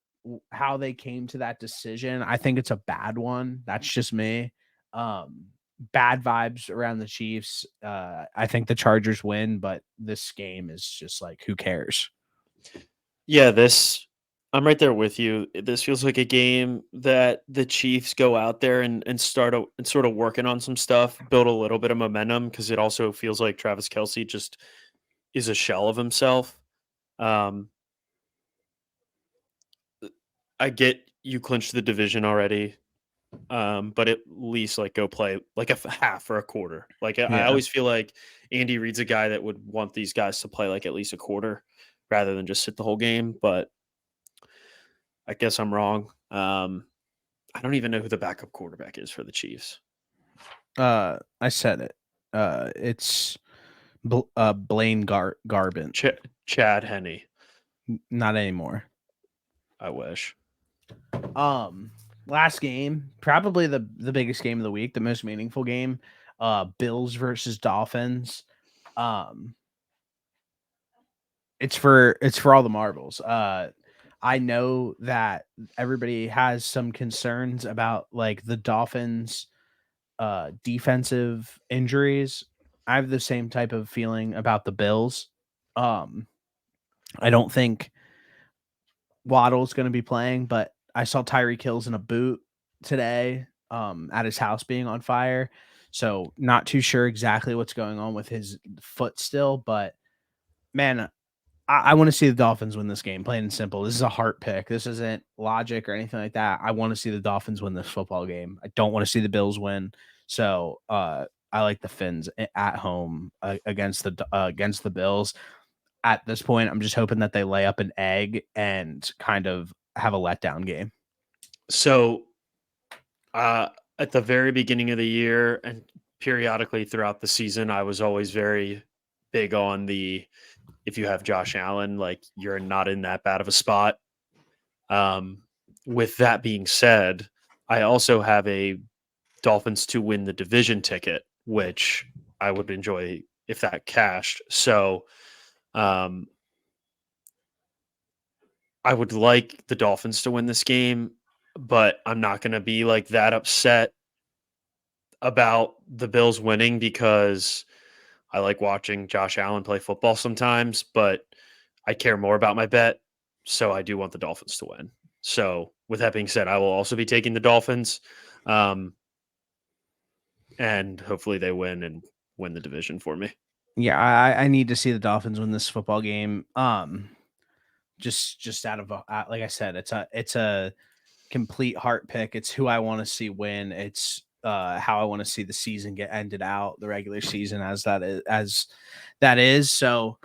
how they came to that decision. I think it's a bad one. That's just me. Bad vibes around the Chiefs. I think the Chargers win, but this game is just like, who cares? Yeah, I'm right there with you. This feels like a game that the Chiefs go out there and start and sort of working on some stuff, build a little bit of momentum because it also feels like Travis Kelce just is a shell of himself. I get you clinched the division already. but at least like go play like a half or a quarter. Like I Yeah. always feel like Andy Reid's a guy that would want these guys to play like at least a quarter rather than just sit the whole game. But I guess I'm wrong. I don't even know who the backup quarterback is for the Chiefs. I said it. It's Blaine Garbant. Chad Henne. Not anymore. I wish. Last game, probably the biggest game of the week, the most meaningful game. Bills versus Dolphins. Um, it's for all the marbles. I know that everybody has some concerns about like the Dolphins defensive injuries. I have the same type of feeling about the Bills. I don't think Waddle's going to be playing, but I saw Tyreek Hill's in a boot today at his house being on fire. So not too sure exactly what's going on with his foot still, but man, I want to see the Dolphins win this game, plain and simple. This is a heart pick. This isn't logic or anything like that. I want to see the Dolphins win this football game. I don't want to see the Bills win. So I like the Finns at home against the Bills. At this point, I'm just hoping that they lay up an egg and kind of have a letdown game. So at the very beginning of the year and periodically throughout the season, I was always very big on the if you have Josh Allen, like you're not in that bad of a spot. With that being said, I also have a Dolphins to win the division ticket, which I would enjoy if that cashed. So um, I would like the Dolphins to win this game, but I'm not going to be like that upset about the Bills winning because I like watching Josh Allen play football sometimes, but I care more about my bet. So I do want the Dolphins to win. So with that being said, I will also be taking the Dolphins. And hopefully they win and win the division for me. Yeah, I need to see the Dolphins win this football game. Just out of like I said, it's a complete heart pick. It's who I want to see win. It's how I want to see the season get ended out, the regular season as that is. So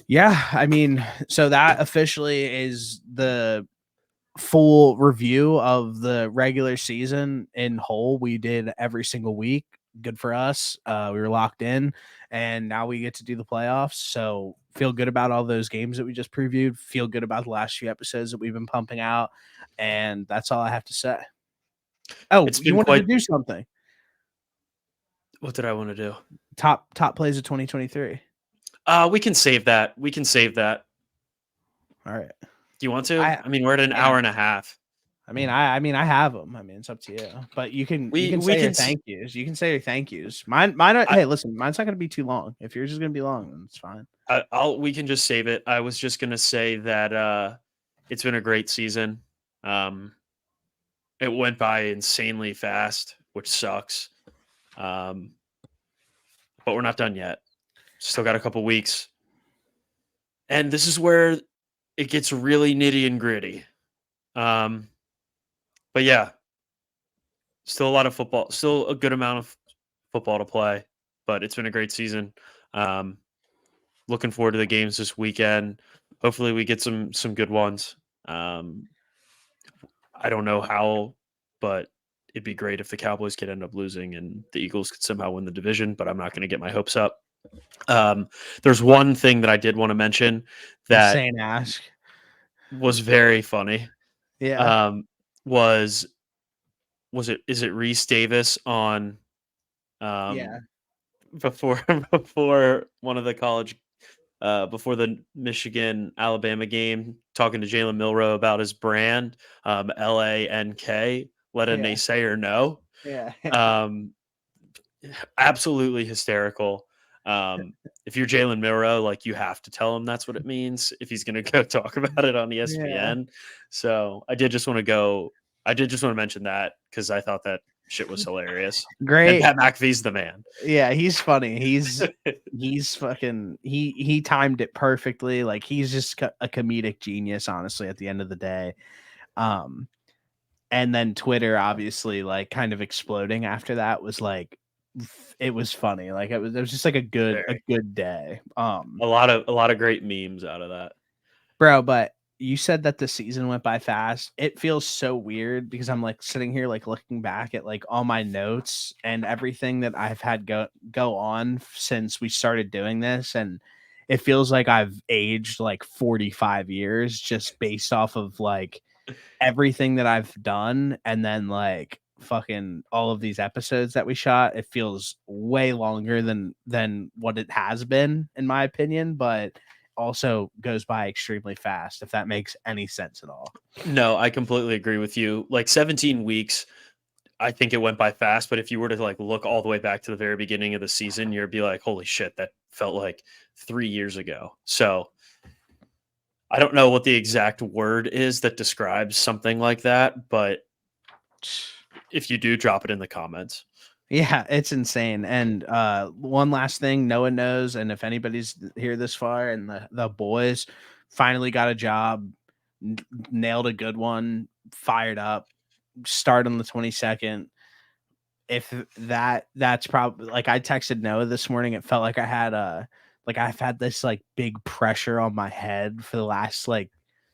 yeah, I mean, so that officially is the full review of the regular season in whole. We did every single week. Good for us. We were locked in, and now we get to do the playoffs. So feel good about all those games that we just previewed. Feel good about the last few episodes that we've been pumping out, and that's all I have to say. Oh, It's you been wanted to quite. do something? What did I want to do? Top plays of 2023. We can save that. We can save that. All right. Do you want to? I I mean, we're at an yeah. hour and a half. I mean, I have them. I mean, it's up to you. But you can We say your can. thank yous. You can say your thank yous. Mine. I, Hey, listen, mine's not going to be too long. If yours is going to be long, then it's fine. I'll. We can just save it. I was just gonna say that it's been a great season. Um, it went by insanely fast, which sucks. Um, but we're not done yet. Still got a couple weeks, and this is where it gets really nitty and gritty. Um, but yeah, still a lot of football, still a good amount of football to play, but it's been a great season. Um, Looking forward to the games this weekend. Hopefully, we get some good ones. Um, I don't know how, but it'd be great if the Cowboys could end up losing and the Eagles could somehow win the division. But I'm not going to get my hopes up. There's one thing that I did want to mention that Insane ask. was very funny. Yeah. Um, was is it Reese Davis on Yeah. um, before before one of the college before the Michigan Alabama game, talking to Jalen Milrow about his brand, LANK, let a Yeah. naysayer know. Yeah. Um, Absolutely hysterical. If you're Jalen Milrow, like you have to tell him that's what it means if he's going to go talk about it on Yeah. ESPN. So I did just want to go. I did just want to mention that because I thought that shit was hilarious. And Great. Pat McAfee's the man. Yeah, he's funny. He's fucking he timed it perfectly. Like he's just a comedic genius, honestly, at the end of the day. Um And then Twitter obviously like kind of exploding after that was like it was funny. Like it was just like a good day. A lot of great memes out of that. Bro, but you said that the season went by fast. It feels so weird because I'm like sitting here like looking back at like all my notes and everything that I've had go on since we started doing this, and it feels like I've aged like 45 years just based off of like everything that I've done, and then like fucking all of these episodes that we shot. It feels way longer than what it has been in my opinion, but also goes by extremely fast, if that makes any sense at all. No, I completely agree with you. Like 17 weeks, I think it went by fast, but if you were to like look all the way back to the very beginning of the season, you'd be like, holy shit, that felt like 3 years ago. So I don't know what the exact word is that describes something like that, but if you do, drop it in the comments. Yeah, it's insane. And one last thing, no one knows, and if anybody's here this far, and the boys finally got a job, nailed a good one, fired up, start on the 22nd. If that's probably like I texted Noah this morning, it felt like I had like I've had this like big pressure on my head for the last like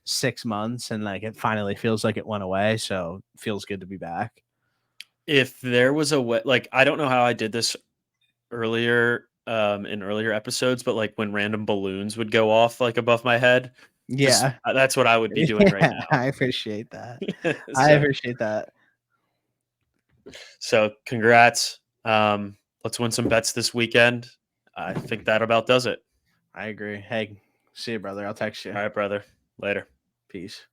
6 months, and like it finally feels like it went away. So it feels good to be back. If there was a way, like, I don't know how I did this earlier in earlier episodes, but like when random balloons would go off like above my head, just Yeah. that's what I would be doing right Yeah, now. I appreciate that. I so appreciate that. so congrats. Let's win some bets this weekend. I think that about does it. I agree. Hey, see you, brother. I'll text you. All right, brother. Later. Peace.